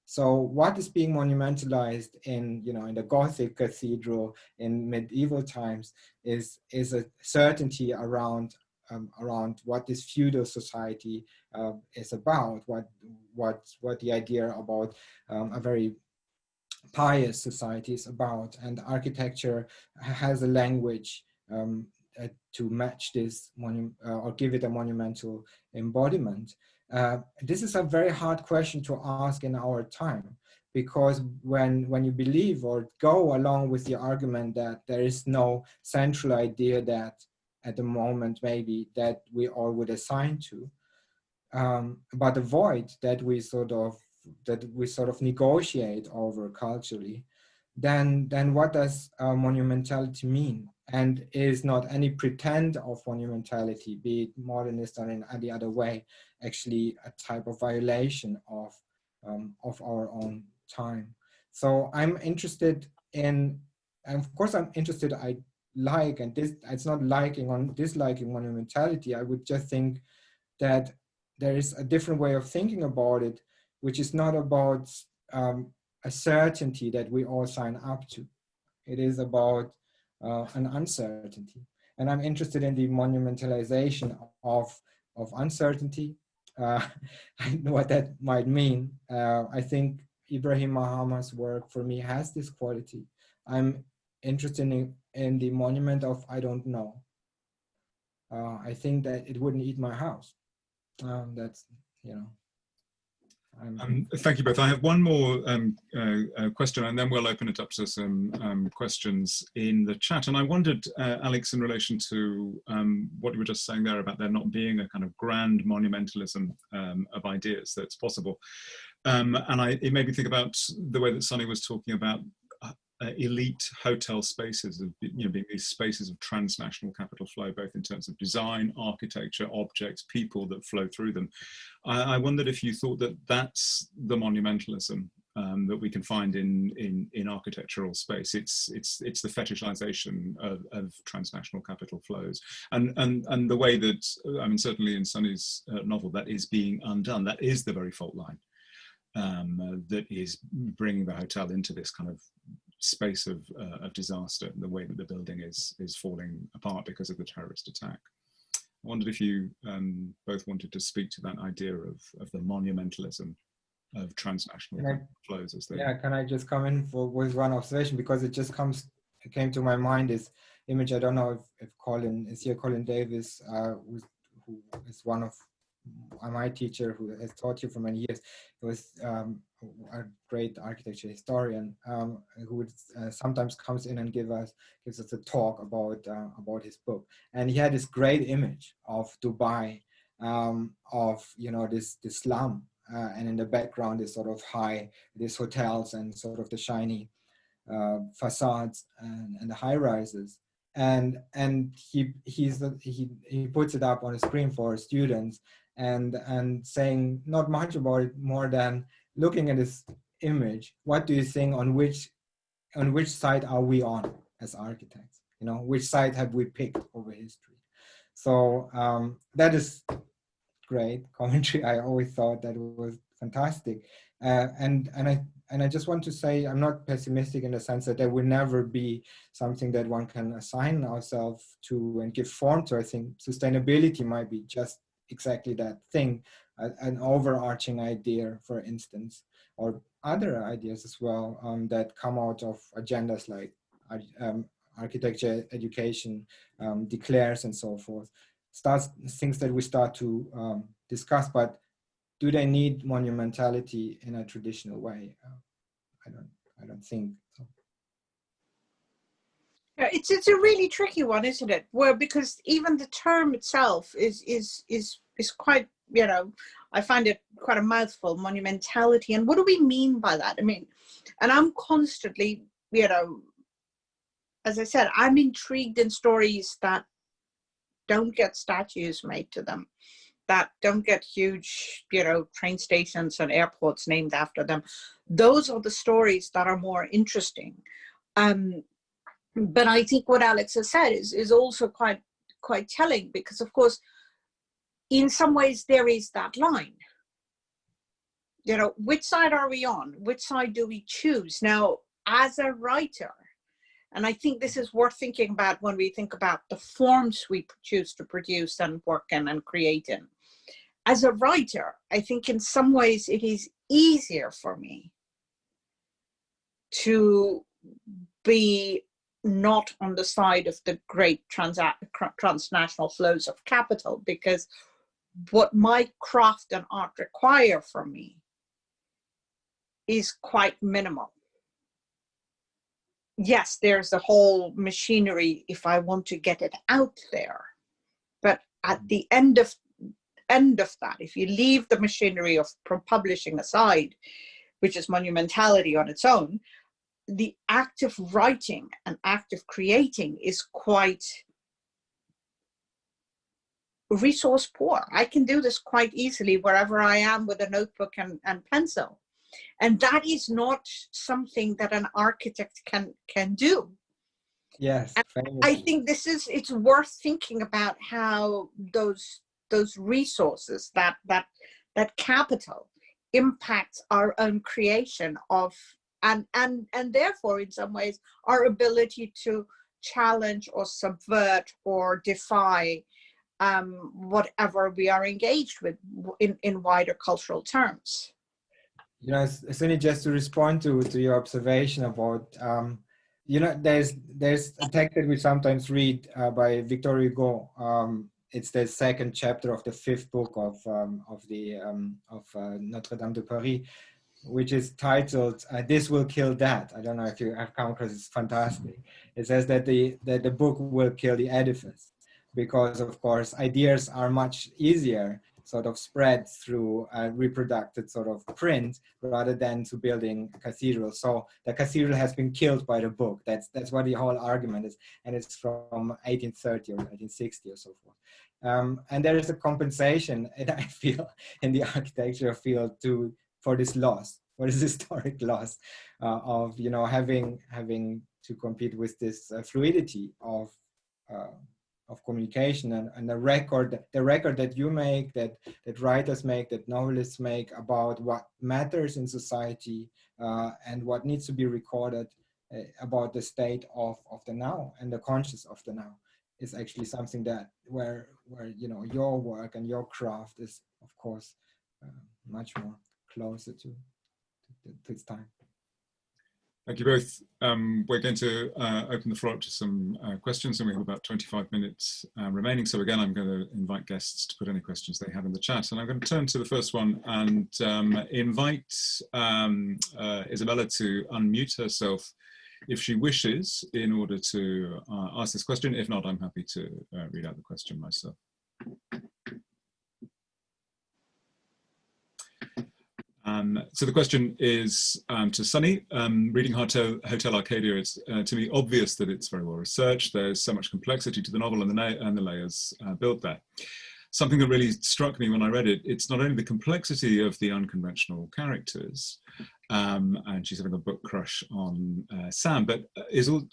[SPEAKER 4] So what is being monumentalized in the Gothic cathedral in medieval times is a certainty around what this feudal society is about, what the idea about a very pious society is about, and architecture has a language to match this or give it a monumental embodiment. This is a very hard question to ask in our time, because when you believe or go along with the argument that there is no central idea that at the moment maybe that we all would assign to, but a void that we sort of negotiate over culturally, then what does monumentality mean? And is not any pretend of monumentality, be it modernist or in any other way, actually a type of violation of our own time? So I'm interested in, and of course I'm interested, and this, it's not liking or disliking monumentality. I would just think that there is a different way of thinking about it, which is not about a certainty that we all sign up to. It is about an uncertainty. And I'm interested in the monumentalization of uncertainty. I know what that might mean. I think Ibrahim Mahama's work for me has this quality. I'm interested in the monument of I don't know. I think that it wouldn't eat my house. That's,
[SPEAKER 2] thank you both. I have one more question, and then we'll open it up to some questions in the chat. And I wondered, Alex, in relation to what you were just saying there about there not being a kind of grand monumentalism of ideas that's possible. And it made me think about the way that Sunny was talking about elite hotel spaces, of being these spaces of transnational capital flow, both in terms of design, architecture, objects, people that flow through them. I wondered if you thought that that's the monumentalism that we can find in architectural space. It's the fetishization of transnational capital flows, and the way that, I mean, certainly in Sunny's novel, that is being undone. That is the very fault line that is bringing the hotel into this kind of space of disaster, the way that the building is falling apart because of the terrorist attack. I wondered if you both wanted to speak to that idea of the monumentalism of transnational flows as they...
[SPEAKER 4] Yeah, can I just come in with one observation, because it came to my mind, this image. I don't know if Colin is here, Colin Davis, who is one of my teacher, who has taught you for many years, was a great architecture historian, who would sometimes comes in and gives us a talk about his book. And he had this great image of Dubai, of this slum, and in the background is sort of these hotels and sort of the shiny facades and the high rises. And he puts it up on a screen for students and saying not much about it more than looking at this image. What do you think, on which side are we on as architects? Which side have we picked over history? So that is great commentary. I always thought that was fantastic. And I just want to say, I'm not pessimistic in the sense that there will never be something that one can assign ourselves to and give form to. I think sustainability might be just exactly that thing, an overarching idea, for instance, or other ideas as well that come out of agendas like architecture, education, declares, and so forth. Things that we start to discuss, but do they need monumentality in a traditional way? I don't think so.
[SPEAKER 3] Yeah, it's a really tricky one, isn't it? Well, because even the term itself is quite, I find it quite a mouthful, monumentality. And what do we mean by that? I mean, and I'm constantly, as I said, I'm intrigued in stories that don't get statues made to them, that don't get huge, train stations and airports named after them. Those are the stories that are more interesting. But I think what Alex has said is also quite telling, because of course, in some ways there is that line. Which side are we on? Which side do we choose? Now, as a writer, and I think this is worth thinking about when we think about the forms we choose to produce and work in and create in. As a writer, I think in some ways it is easier for me to be not on the side of the great transnational flows of capital, because what my craft and art require from me is quite minimal. Yes, there's a whole machinery if I want to get it out there, but at the end of that, if you leave the machinery of publishing aside, which is monumentality on its own, the act of writing and act of creating is quite resource poor. I can do this quite easily wherever I am with a notebook and pencil. And that is not something that an architect can do.
[SPEAKER 4] Yes.
[SPEAKER 3] I think it's worth thinking about how those resources, that capital impacts our own creation of, and therefore in some ways our ability to challenge or subvert or defy whatever we are engaged with in wider cultural terms.
[SPEAKER 4] Sunny, just to respond to your observation about, there's a text that we sometimes read by Victor Hugo. It's the second chapter of the 5th book of Notre Dame de Paris, which is titled "This Will Kill That." I don't know if you have come across it. It's fantastic. It says that the book will kill the edifice, because of course ideas are much easier sort of spread through a reproduced sort of print rather than to building a cathedral. So the cathedral has been killed by the book. That's what the whole argument is, and it's from 1830 or 1860 or so forth. And there is a compensation, and I feel, in the architecture field for this loss, for this historic loss of having to compete with this fluidity of communication and the record that you make, that writers make, that novelists make about what matters in society and what needs to be recorded about the state of the now and the conscious of the now, is actually something that where your work and your craft is of course much more closer to its time.
[SPEAKER 2] Thank you both. We're going to open the floor up to some questions, and we have about 25 minutes remaining. So again, I'm going to invite guests to put any questions they have in the chat. And I'm going to turn to the first one and invite Isabella to unmute herself if she wishes in order to ask this question. If not, I'm happy to read out the question myself. So the question is to Sunny. Reading Hotel Arcadia, it's to me obvious that it's very well researched. There's so much complexity to the novel and the layers built there. Something that really struck me when I read it, it's not only the complexity of the unconventional characters, and she's having a book crush on Sam, but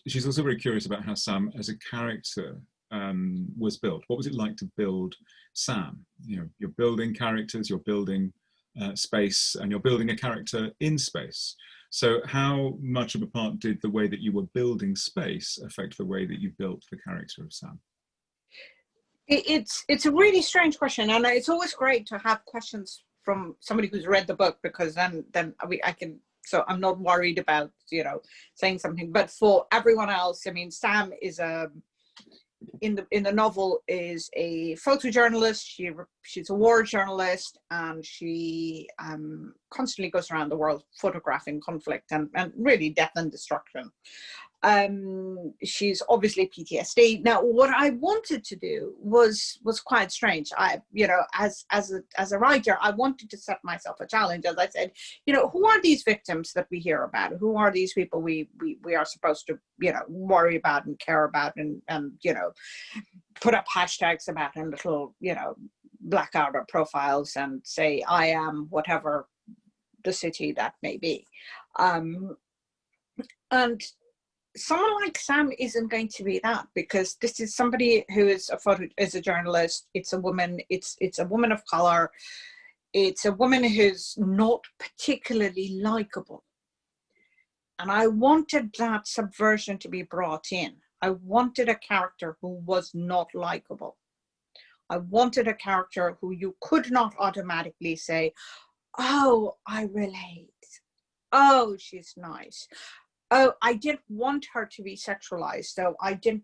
[SPEAKER 2] she's also very curious about how Sam as a character was built. What was it like to build Sam? You know, you're building characters, you're building space, and you're building a character in space. So how much of a part did the way that you were building space affect the way that you built the character of Sam?
[SPEAKER 3] It's a really strange question, and it's always great to have questions from somebody who's read the book, because then I can, so I'm not worried about, you know, saying something. But for everyone else, I mean, Sam is in the novel is a photojournalist. She's a war journalist, and she constantly goes around the world photographing conflict and really death and destruction. She's obviously PTSD. Now, what I wanted to do was quite strange. I, you know, as a writer, I wanted to set myself a challenge. As I said, you know, who are these victims that we hear about? Who are these people we are supposed to, you know, worry about and care about, and you know, put up hashtags about and little, you know, black out our profiles and say, I am whatever the city that may be. And someone like Sam isn't going to be that, because this is somebody who is a journalist. It's a woman. It's a woman of color. It's a woman who's not particularly likable. And I wanted that subversion to be brought in. I wanted a character who was not likable. I wanted a character who you could not automatically say, oh, I relate. Oh, she's nice. Oh, I didn't want her to be sexualized. So I didn't,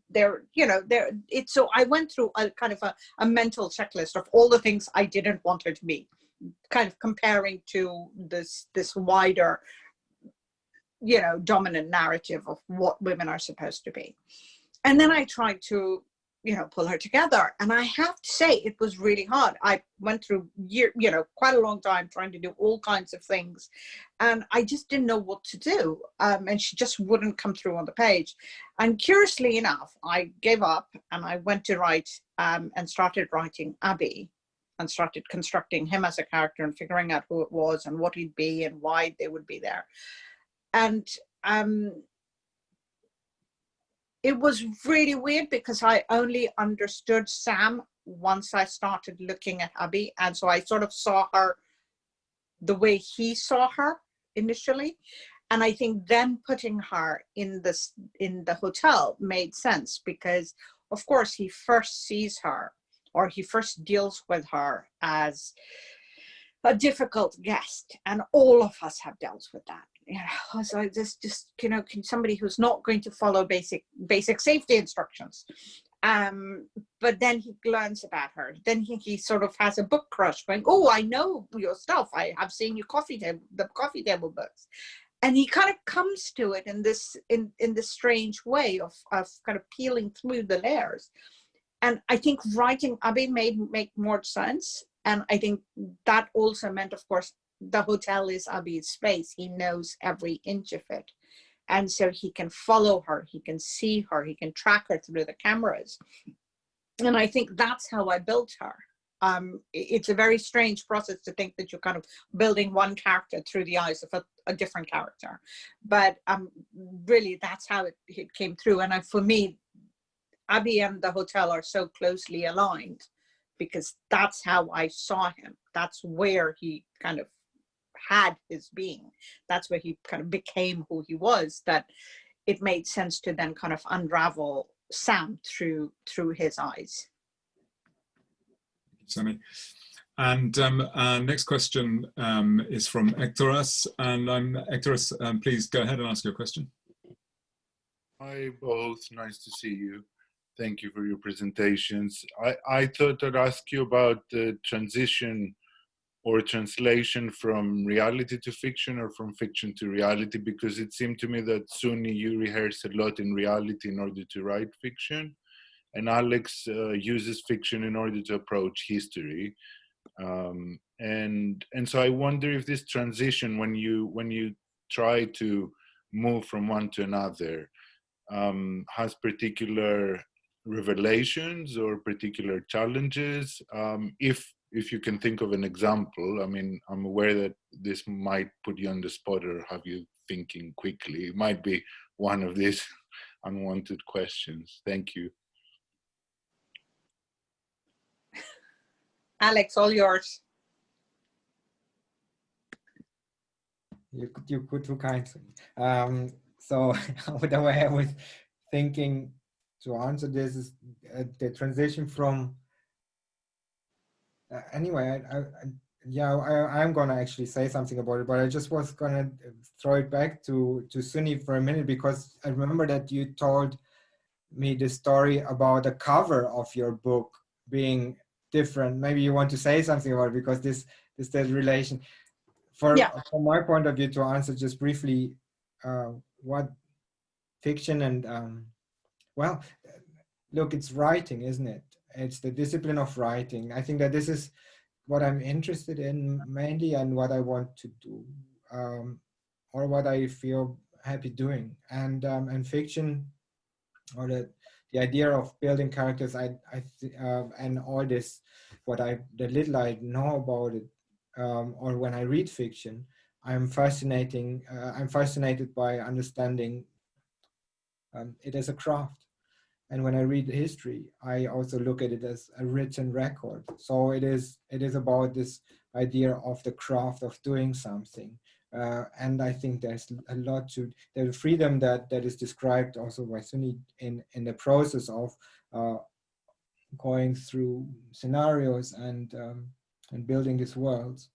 [SPEAKER 3] so I went through a kind of a mental checklist of all the things I didn't want her to be, kind of comparing to this wider, you know, dominant narrative of what women are supposed to be. And then I tried to, you know, pull her together. And I have to say, it was really hard. I went through quite a long time trying to do all kinds of things. And I just didn't know what to do. And she just wouldn't come through on the page. And curiously enough, I gave up and I went to write and started writing Abby, and started constructing him as a character and figuring out who it was and what he'd be and why they would be there. And it was really weird, because I only understood Sam once I started looking at Abby. And so I sort of saw her the way he saw her initially. And I think then putting her in the hotel made sense, because of course he first sees her, or he first deals with her as a difficult guest. And all of us have dealt with that. You know, so just you know, somebody who's not going to follow basic safety instructions, but then he learns about her. Then he sort of has a book crush, going, "Oh, I know your stuff. I have seen your the coffee table books," and he kind of comes to it in this strange way of kind of peeling through the layers. And I think writing Abby make more sense, and I think that also meant, of course, the hotel is Abby's space. He knows every inch of it. And so he can follow her, he can see her, he can track her through the cameras. And I think that's how I built her. It's a very strange process to think that you're kind of building one character through the eyes of a different character. But really, that's how it came through. And for me, Abby and the hotel are so closely aligned, because that's how I saw him. That's where he kind of had his being. That's where he kind of became who he was, that it made sense to then kind of unravel Sam through his eyes.
[SPEAKER 2] Sammy. And our next question is from Hectoras. And Hectoras, please go ahead and ask your question.
[SPEAKER 5] Hi, both. Nice to see you. Thank you for your presentations. I thought I'd ask you about the transition or translation from reality to fiction or from fiction to reality, because it seemed to me that Sunny, you rehearse a lot in reality in order to write fiction, and Aleks uses fiction in order to approach history. And so I wonder if this transition, when you try to move from one to another, has particular revelations or particular challenges. If you can think of an example, I mean, I'm aware that this might put you on the spot or have you thinking quickly. It might be one of these unwanted questions. Thank you.
[SPEAKER 3] Aleks, all yours.
[SPEAKER 4] You could too kindly. So the way I was thinking to answer this is the transition from. Anyway, I'm gonna actually say something about it, but I just was gonna throw it back to Sunny for a minute, because I remember that you told me the story about the cover of your book being different. Maybe you want to say something about it, because this the relation. From my point of view, to answer just briefly, what fiction and well, look, it's writing, isn't it? It's the discipline of writing. I think that this is what I'm interested in mainly, and what I want to do, or what I feel happy doing. And fiction, or the idea of building characters, and all this, the little I know about it, or when I read fiction, I'm fascinated by understanding it as a craft. And when I read history, I also look at it as a written record. So it is about this idea of the craft of doing something. And I think there's a lot to the freedom that is described also by Sunny in the process of going through scenarios and building these worlds.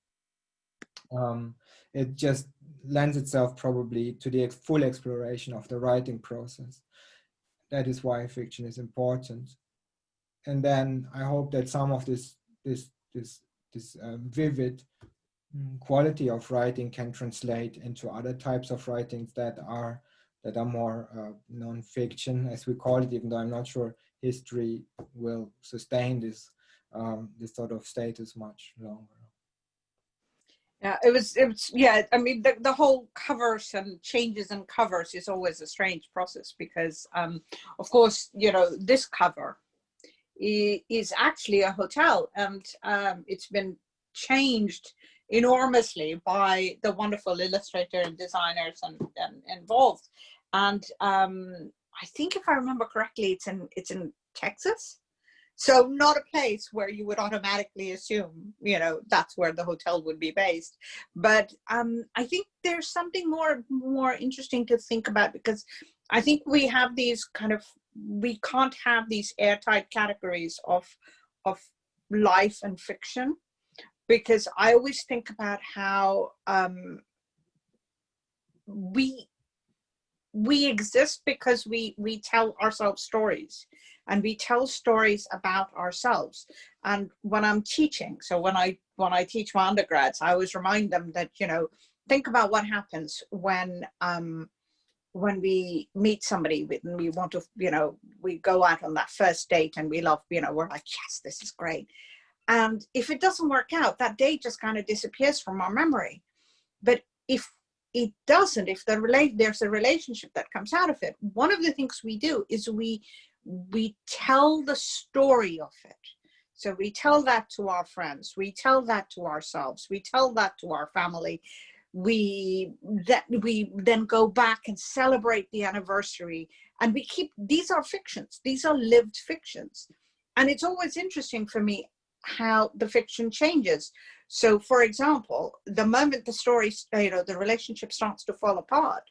[SPEAKER 4] It just lends itself probably to the full exploration of the writing process. That is why fiction is important. And then I hope that some of this vivid quality of writing can translate into other types of writings that are more non-fiction, as we call it, even though I'm not sure history will sustain this sort of status much longer.
[SPEAKER 3] Yeah, it was yeah, I mean, the whole covers and changes in covers is always a strange process, because of course, you know, this cover is actually a hotel, and it's been changed enormously by the wonderful illustrator and designers and involved. And I think, if I remember correctly, it's in Texas. So not a place where you would automatically assume, you know, that's where the hotel would be based. But I think there's something more interesting to think about, because I think we have these we can't have these airtight categories of life and fiction, because I always think about how we exist because we tell ourselves stories. And we tell stories about ourselves. And when I'm teaching, so when I teach my undergrads, I always remind them that, you know, think about what happens when we meet somebody and we want to, you know, we go out on that first date and we love, you know, we're like, yes, this is great. And if it doesn't work out, that date just kind of disappears from our memory. But if it doesn't, if there's a relationship that comes out of it, one of the things we do is we tell the story of it. So we tell that to our friends, we tell that to ourselves, we tell that to our family. We then go back and celebrate the anniversary, and these are fictions, these are lived fictions. And it's always interesting for me how the fiction changes. So for example, the moment the story, you know, the relationship starts to fall apart,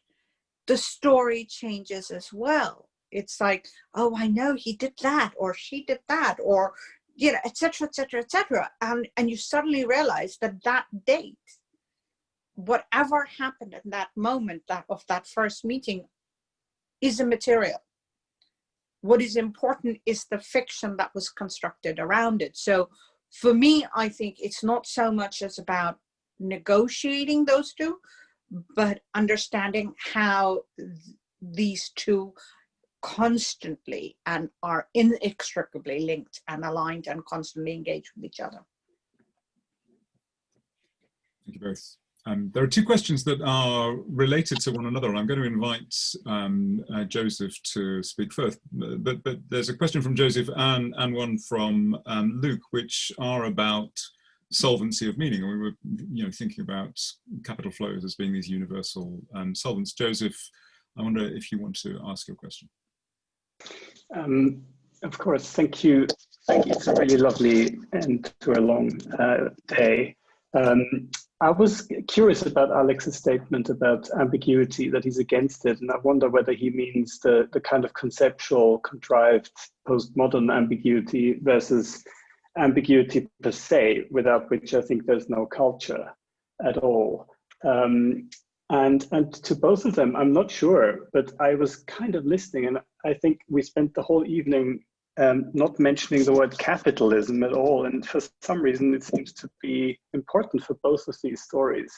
[SPEAKER 3] the story changes as well. It's like, oh, I know he did that, or she did that, or, you know, etc., etc., etc. And you suddenly realize that that date, whatever happened in that moment of that first meeting, is immaterial. What is important is the fiction that was constructed around it. So for me, I think it's not so much as about negotiating those two, but understanding how these two constantly and are inextricably linked and aligned and constantly engaged with each other.
[SPEAKER 2] Thank you both. There are two questions that are related to one another, and I'm going to invite Joseph to speak first. But there's a question from Joseph and one from Luke, which are about solvency of meaning. And we were, thinking about capital flows as being these universal solvents. Joseph, I wonder if you want to ask your question.
[SPEAKER 6] Of course, thank you. It's a really lovely end to a long day. I was curious about Alex's statement about ambiguity, that he's against it, and I wonder whether he means the kind of conceptual, contrived, postmodern ambiguity versus ambiguity per se, without which I think there's no culture at all. And to both of them, I'm not sure, but I was kind of listening, and I think we spent the whole evening not mentioning the word capitalism at all. And for some reason, it seems to be important for both of these stories.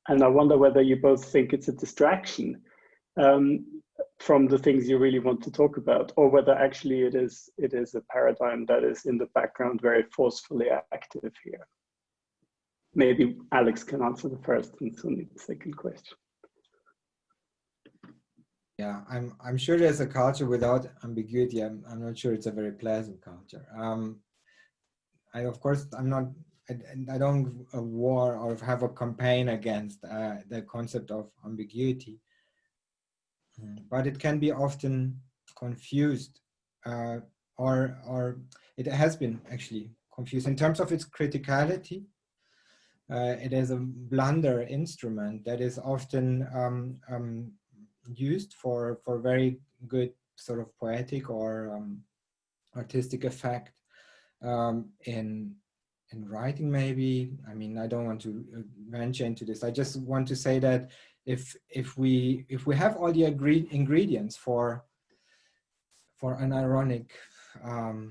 [SPEAKER 6] And I wonder whether you both think it's a distraction from the things you really want to talk about, or whether actually it is a paradigm that is in the background very forcefully active here. Maybe Aleks can answer the first and Sunny the second question.
[SPEAKER 4] Yeah, I'm sure there's a culture without ambiguity. I'm not sure it's a very pleasant culture. I don't war or have a campaign against the concept of ambiguity, but it can be often confused, or it has been actually confused in terms of its criticality. It is a blunder instrument that is often used for very good sort of poetic or artistic effect in writing, maybe. I mean, I don't want to venture into this. I just want to say that if we have all the ingredients for an ironic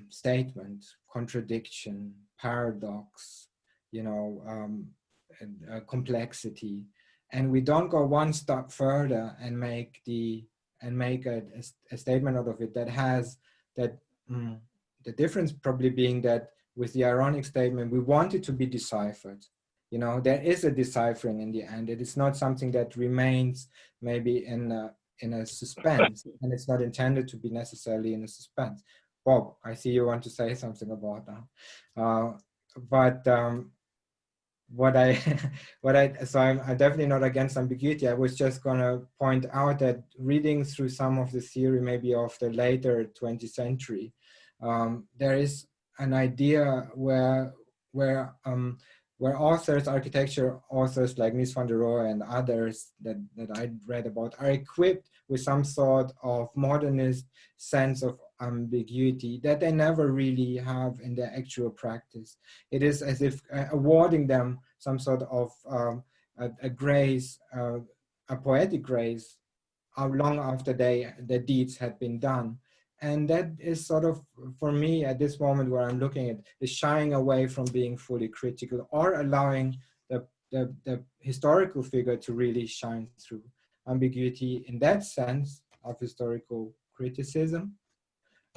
[SPEAKER 4] statement, contradiction, paradox, complexity, and we don't go one step further and make a statement out of it that has that the difference probably being that with the ironic statement we want it to be deciphered. There is a deciphering in the end. It is not something that remains maybe in a suspense, and it's not intended to be necessarily in a suspense. Bob, I see you want to say something about that, so I'm definitely not against ambiguity. I was just gonna point out that reading through some of the theory, maybe of the later 20th century, there is an idea where authors, architecture authors like Mies van der Rohe and others that I read about are equipped with some sort of modernist sense of ambiguity that they never really have in their actual practice. It is as if awarding them some sort of a grace, a poetic grace, long after their deeds had been done. And that is sort of, for me, at this moment where I'm looking at, is shying away from being fully critical or allowing the historical figure to really shine through. Ambiguity in that sense of historical criticism,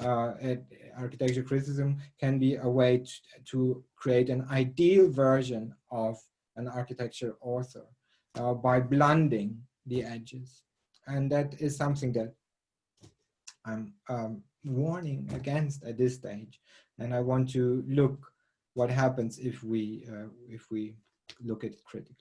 [SPEAKER 4] architecture criticism, can be a way to create an ideal version of an architecture author by blending the edges. And that is something that I'm warning against at this stage. And I want to look what happens if we look at it critically.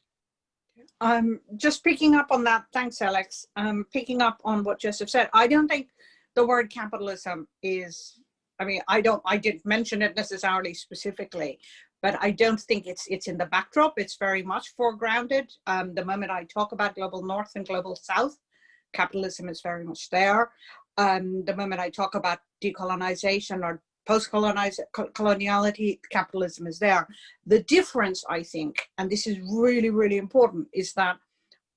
[SPEAKER 3] Just picking up on that, thanks Aleks. Picking up on what Joseph said, I don't think the word capitalism is, I didn't mention it necessarily specifically, but I don't think it's in the backdrop. It's very much foregrounded. The moment I talk about global north and global south, capitalism is very much there. The moment I talk about decolonization or post-coloniality, capitalism is there. The difference, I think, and this is really, really important, is that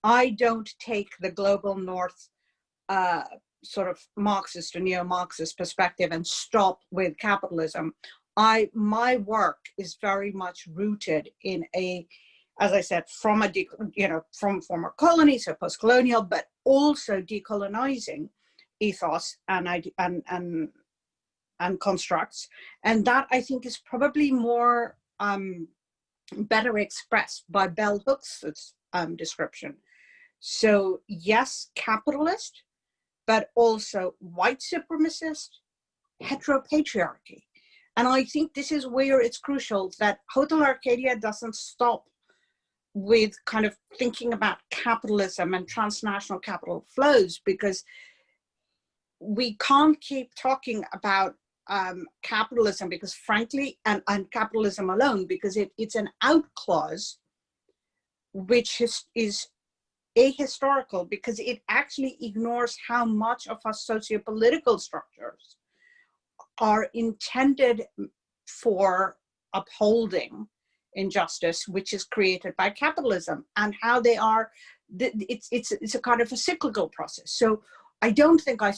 [SPEAKER 3] I don't take the global north sort of Marxist or neo-Marxist perspective and stop with capitalism. My work is very much rooted in a, as I said, from former colonies, so post-colonial, but also decolonizing ethos and constructs, and that I think is probably more better expressed by bell hooks' description. So yes, capitalist, but also white supremacist, heteropatriarchy. And I think this is where it's crucial that Hotel Arcadia doesn't stop with kind of thinking about capitalism and transnational capital flows, because we can't keep talking about capitalism because frankly, and capitalism alone, because it's an out clause, which is ahistorical, because it actually ignores how much of our socio-political structures are intended for upholding injustice, which is created by capitalism, and how they are, it's a kind of a cyclical process. So I don't think I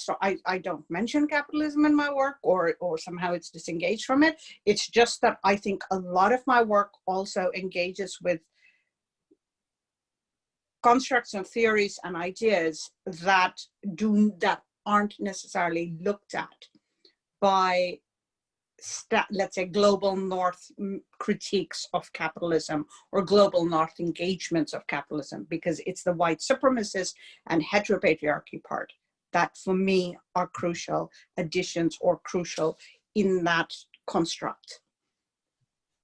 [SPEAKER 3] don't mention capitalism in my work, or somehow it's disengaged from it. It's just that I think a lot of my work also engages with constructs and theories and ideas that aren't necessarily looked at by, let's say, global north critiques of capitalism or global north engagements of capitalism, because it's the white supremacist and heteropatriarchy part that for me are crucial additions or crucial in that construct.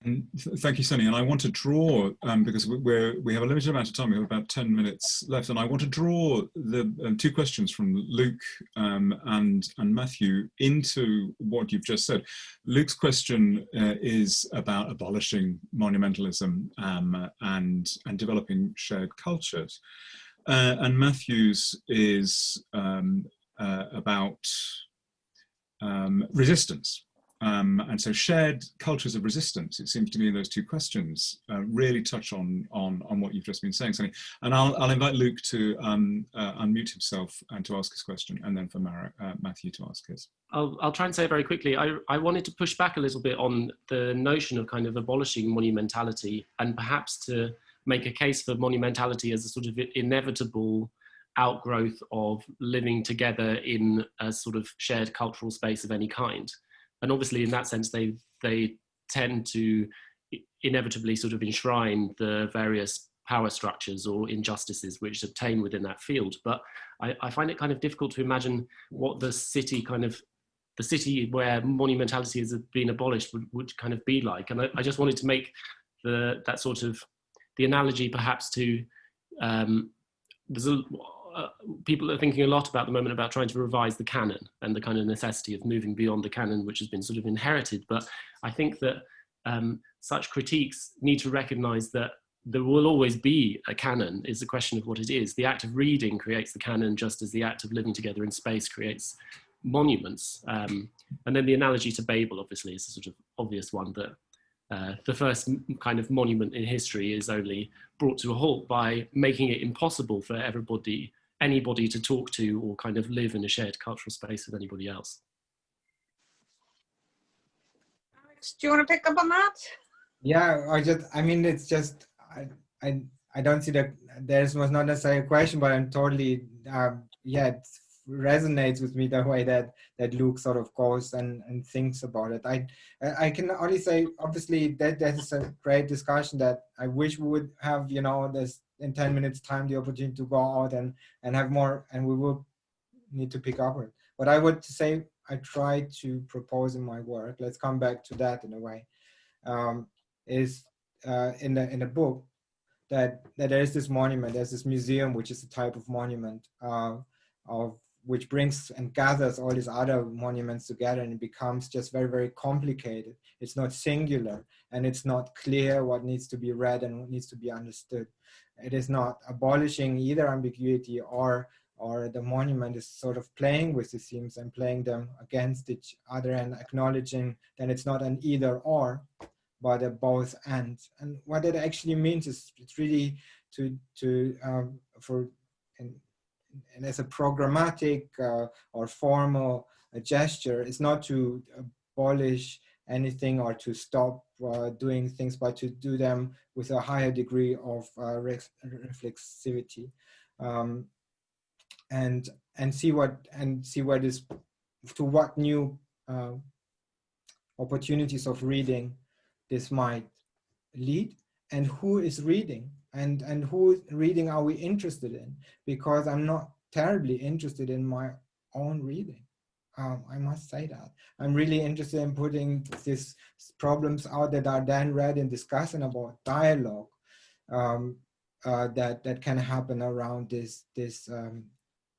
[SPEAKER 2] And thank you, Sunny. And I want to draw, because we have a limited amount of time, we have about 10 minutes left, and I want to draw the two questions from Luke and Matthew into what you've just said. Luke's question is about abolishing monumentalism and developing shared cultures. And Matthew's is about resistance. And so shared cultures of resistance, it seems to me those two questions really touch on what you've just been saying, Sunny. And I'll invite Luke to unmute himself and to ask his question, and then for Matthew to ask his.
[SPEAKER 7] I'll try and say it very quickly. I wanted to push back a little bit on the notion of kind of abolishing monumentality, and perhaps to make a case for monumentality as a sort of inevitable outgrowth of living together in a sort of shared cultural space of any kind. And obviously in that sense, they tend to inevitably sort of enshrine the various power structures or injustices which obtain within that field. But I find it kind of difficult to imagine what the city where monumentality has been abolished would kind of be like. And I just wanted to make that sort of the analogy perhaps to, people are thinking a lot about the moment about trying to revise the canon and the kind of necessity of moving beyond the canon, which has been sort of inherited. But I think that such critiques need to recognize that there will always be a canon. It's a question of what it is. The act of reading creates the canon, just as the act of living together in space creates monuments. And then the analogy to Babel, obviously, is a sort of obvious one, that the first kind of monument in history is only brought to a halt by making it impossible for anybody to talk to or kind of live in a shared cultural space with anybody else.
[SPEAKER 3] Alex, do you want to pick up on that?
[SPEAKER 4] Yeah, I mean, it's just, I don't see that was not necessarily a question, but I'm totally, yeah, it resonates with me the way that Luke sort of goes and thinks about it. I can only say, obviously, that is a great discussion that I wish we would have, this in 10 minutes time, the opportunity to go out and have more, and we will need to pick up it. But I would say I try to propose in my work, let's come back to that in a way, is in the book that there is this monument, there's this museum, which is a type of monument which brings and gathers all these other monuments together, and it becomes just very, very complicated. It's not singular, and it's not clear what needs to be read and what needs to be understood. It is not abolishing either ambiguity or or the monument is sort of playing with the themes and playing them against each other and acknowledging that it's not an either or, but a both and. And what it actually means is it's really and as a programmatic or formal gesture, it's not to abolish anything or to stop doing things, but to do them with a higher degree of reflexivity, and see what is, to what new opportunities of reading this might lead, and who is reading, and who reading are we interested in? Because I'm not terribly interested in my own reading. I must say that. I'm really interested in putting these problems out that are then read and discussed, and about dialogue that can happen around this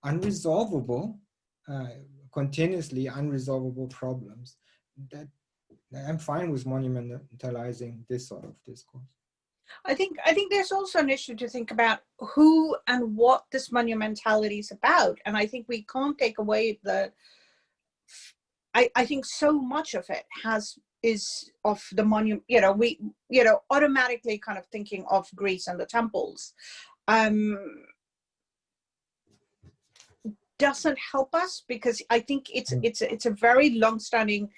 [SPEAKER 4] unresolvable, continuously unresolvable problems. That I'm fine with monumentalizing this sort of discourse.
[SPEAKER 3] I think there's also an issue to think about who and what this monumentality is about, and I think we can't take away the. I think so much of it is of the monument. We automatically kind of thinking of Greece and the temples. Doesn't help us, because I think it's a very long-standing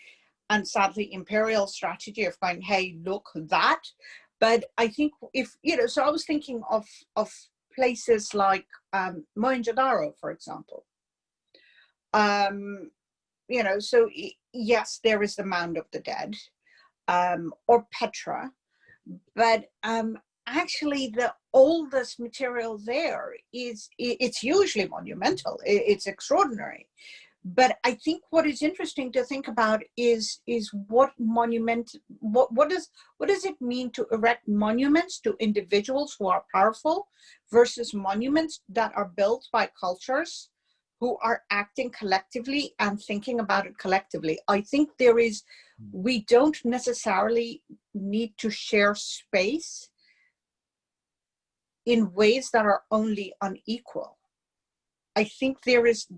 [SPEAKER 3] and sadly imperial strategy of going, hey, look that. But I think if so I was thinking of places like Mohenjo-daro, for example. So yes, there is the Mound of the Dead, or Petra, but actually the oldest material there it's usually monumental. It's extraordinary. But I think what is interesting to think about is what does it mean to erect monuments to individuals who are powerful versus monuments that are built by cultures who are acting collectively and thinking about it collectively. I think we don't necessarily need to share space in ways that are only unequal. I think there is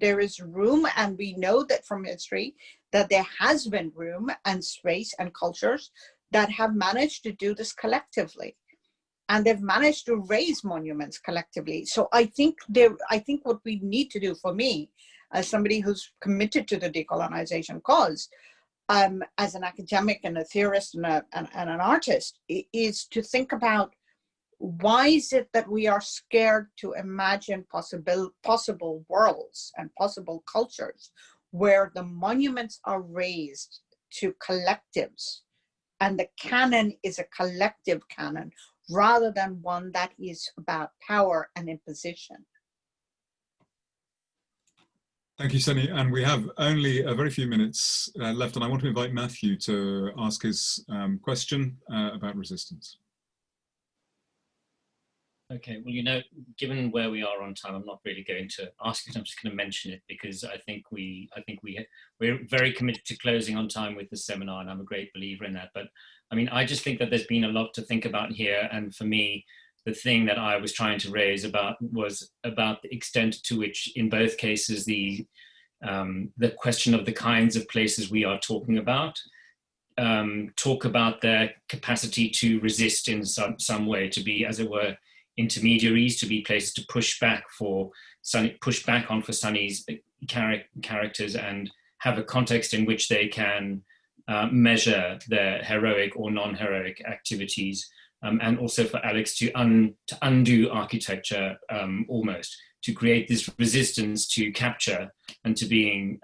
[SPEAKER 3] room, and we know that from history that there has been room and space and cultures that have managed to do this collectively, and they've managed to raise monuments collectively. So I think what we need to do, for me, as somebody who's committed to the decolonization cause, as an academic and a theorist and an artist, is to think about, why is it that we are scared to imagine possible worlds and possible cultures where the monuments are raised to collectives, and the canon is a collective canon rather than one that is about power and imposition?
[SPEAKER 2] Thank you, Sunny. And we have only a very few minutes left, and I want to invite Matthew to ask his question about resistance.
[SPEAKER 8] Okay, well, given where we are on time, I'm not really going to ask it. I'm just going to mention it because I think we're very committed to closing on time with the seminar, and I'm a great believer in that. But I mean, I just think that there's been a lot to think about here, and for me, the thing that I was trying to raise was about the extent to which, in both cases, the question of the kinds of places we are talking about talk about their capacity to resist in some way, to be, as it were, intermediaries, to be places to push back on for Sunny's characters and have a context in which they can measure their heroic or non-heroic activities, and also for Aleks to undo architecture, almost to create this resistance to capture and to being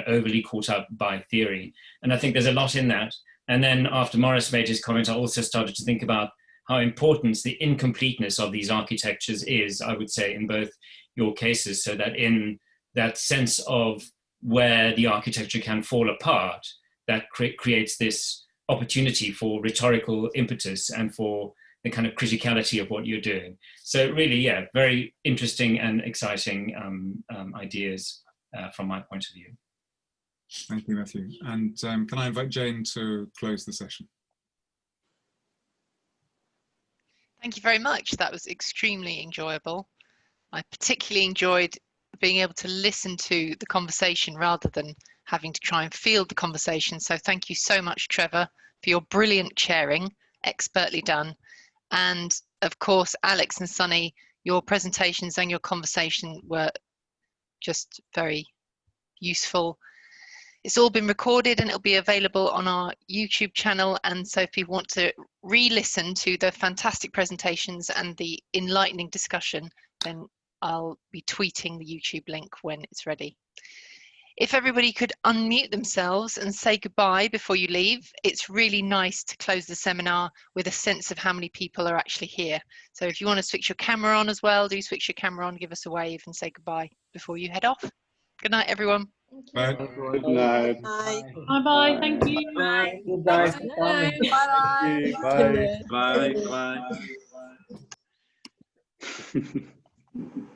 [SPEAKER 8] overly caught up by theory. And I think there's a lot in that. And then after Morris made his comment, I also started to think about how important the incompleteness of these architectures is, I would say, in both your cases, so that in that sense of where the architecture can fall apart, that creates this opportunity for rhetorical impetus and for the kind of criticality of what you're doing. So really, yeah, very interesting and exciting ideas from my point of view.
[SPEAKER 2] Thank you, Matthew. And can I invite Jane to close the session?
[SPEAKER 1] Thank you very much. That was extremely enjoyable. I particularly enjoyed being able to listen to the conversation rather than having to try and field the conversation. So thank you so much, Trevor, for your brilliant chairing, expertly done. And of course, Alex and Sunny, your presentations and your conversation were just very useful. It's all been recorded and it'll be available on our YouTube channel. And so if you want to re-listen to the fantastic presentations and the enlightening discussion, then I'll be tweeting the YouTube link when it's ready. If everybody could unmute themselves and say goodbye before you leave, it's really nice to close the seminar with a sense of how many people are actually here. So if you want to switch your camera on as well, do switch your camera on, give us a wave and say goodbye before you head off. Good night, everyone.
[SPEAKER 2] Bye.
[SPEAKER 6] Good night.
[SPEAKER 9] Bye-bye. Thank you.
[SPEAKER 4] Bye. Goodbye for coming.
[SPEAKER 5] Bye.
[SPEAKER 9] Bye.
[SPEAKER 5] Bye.
[SPEAKER 6] Bye.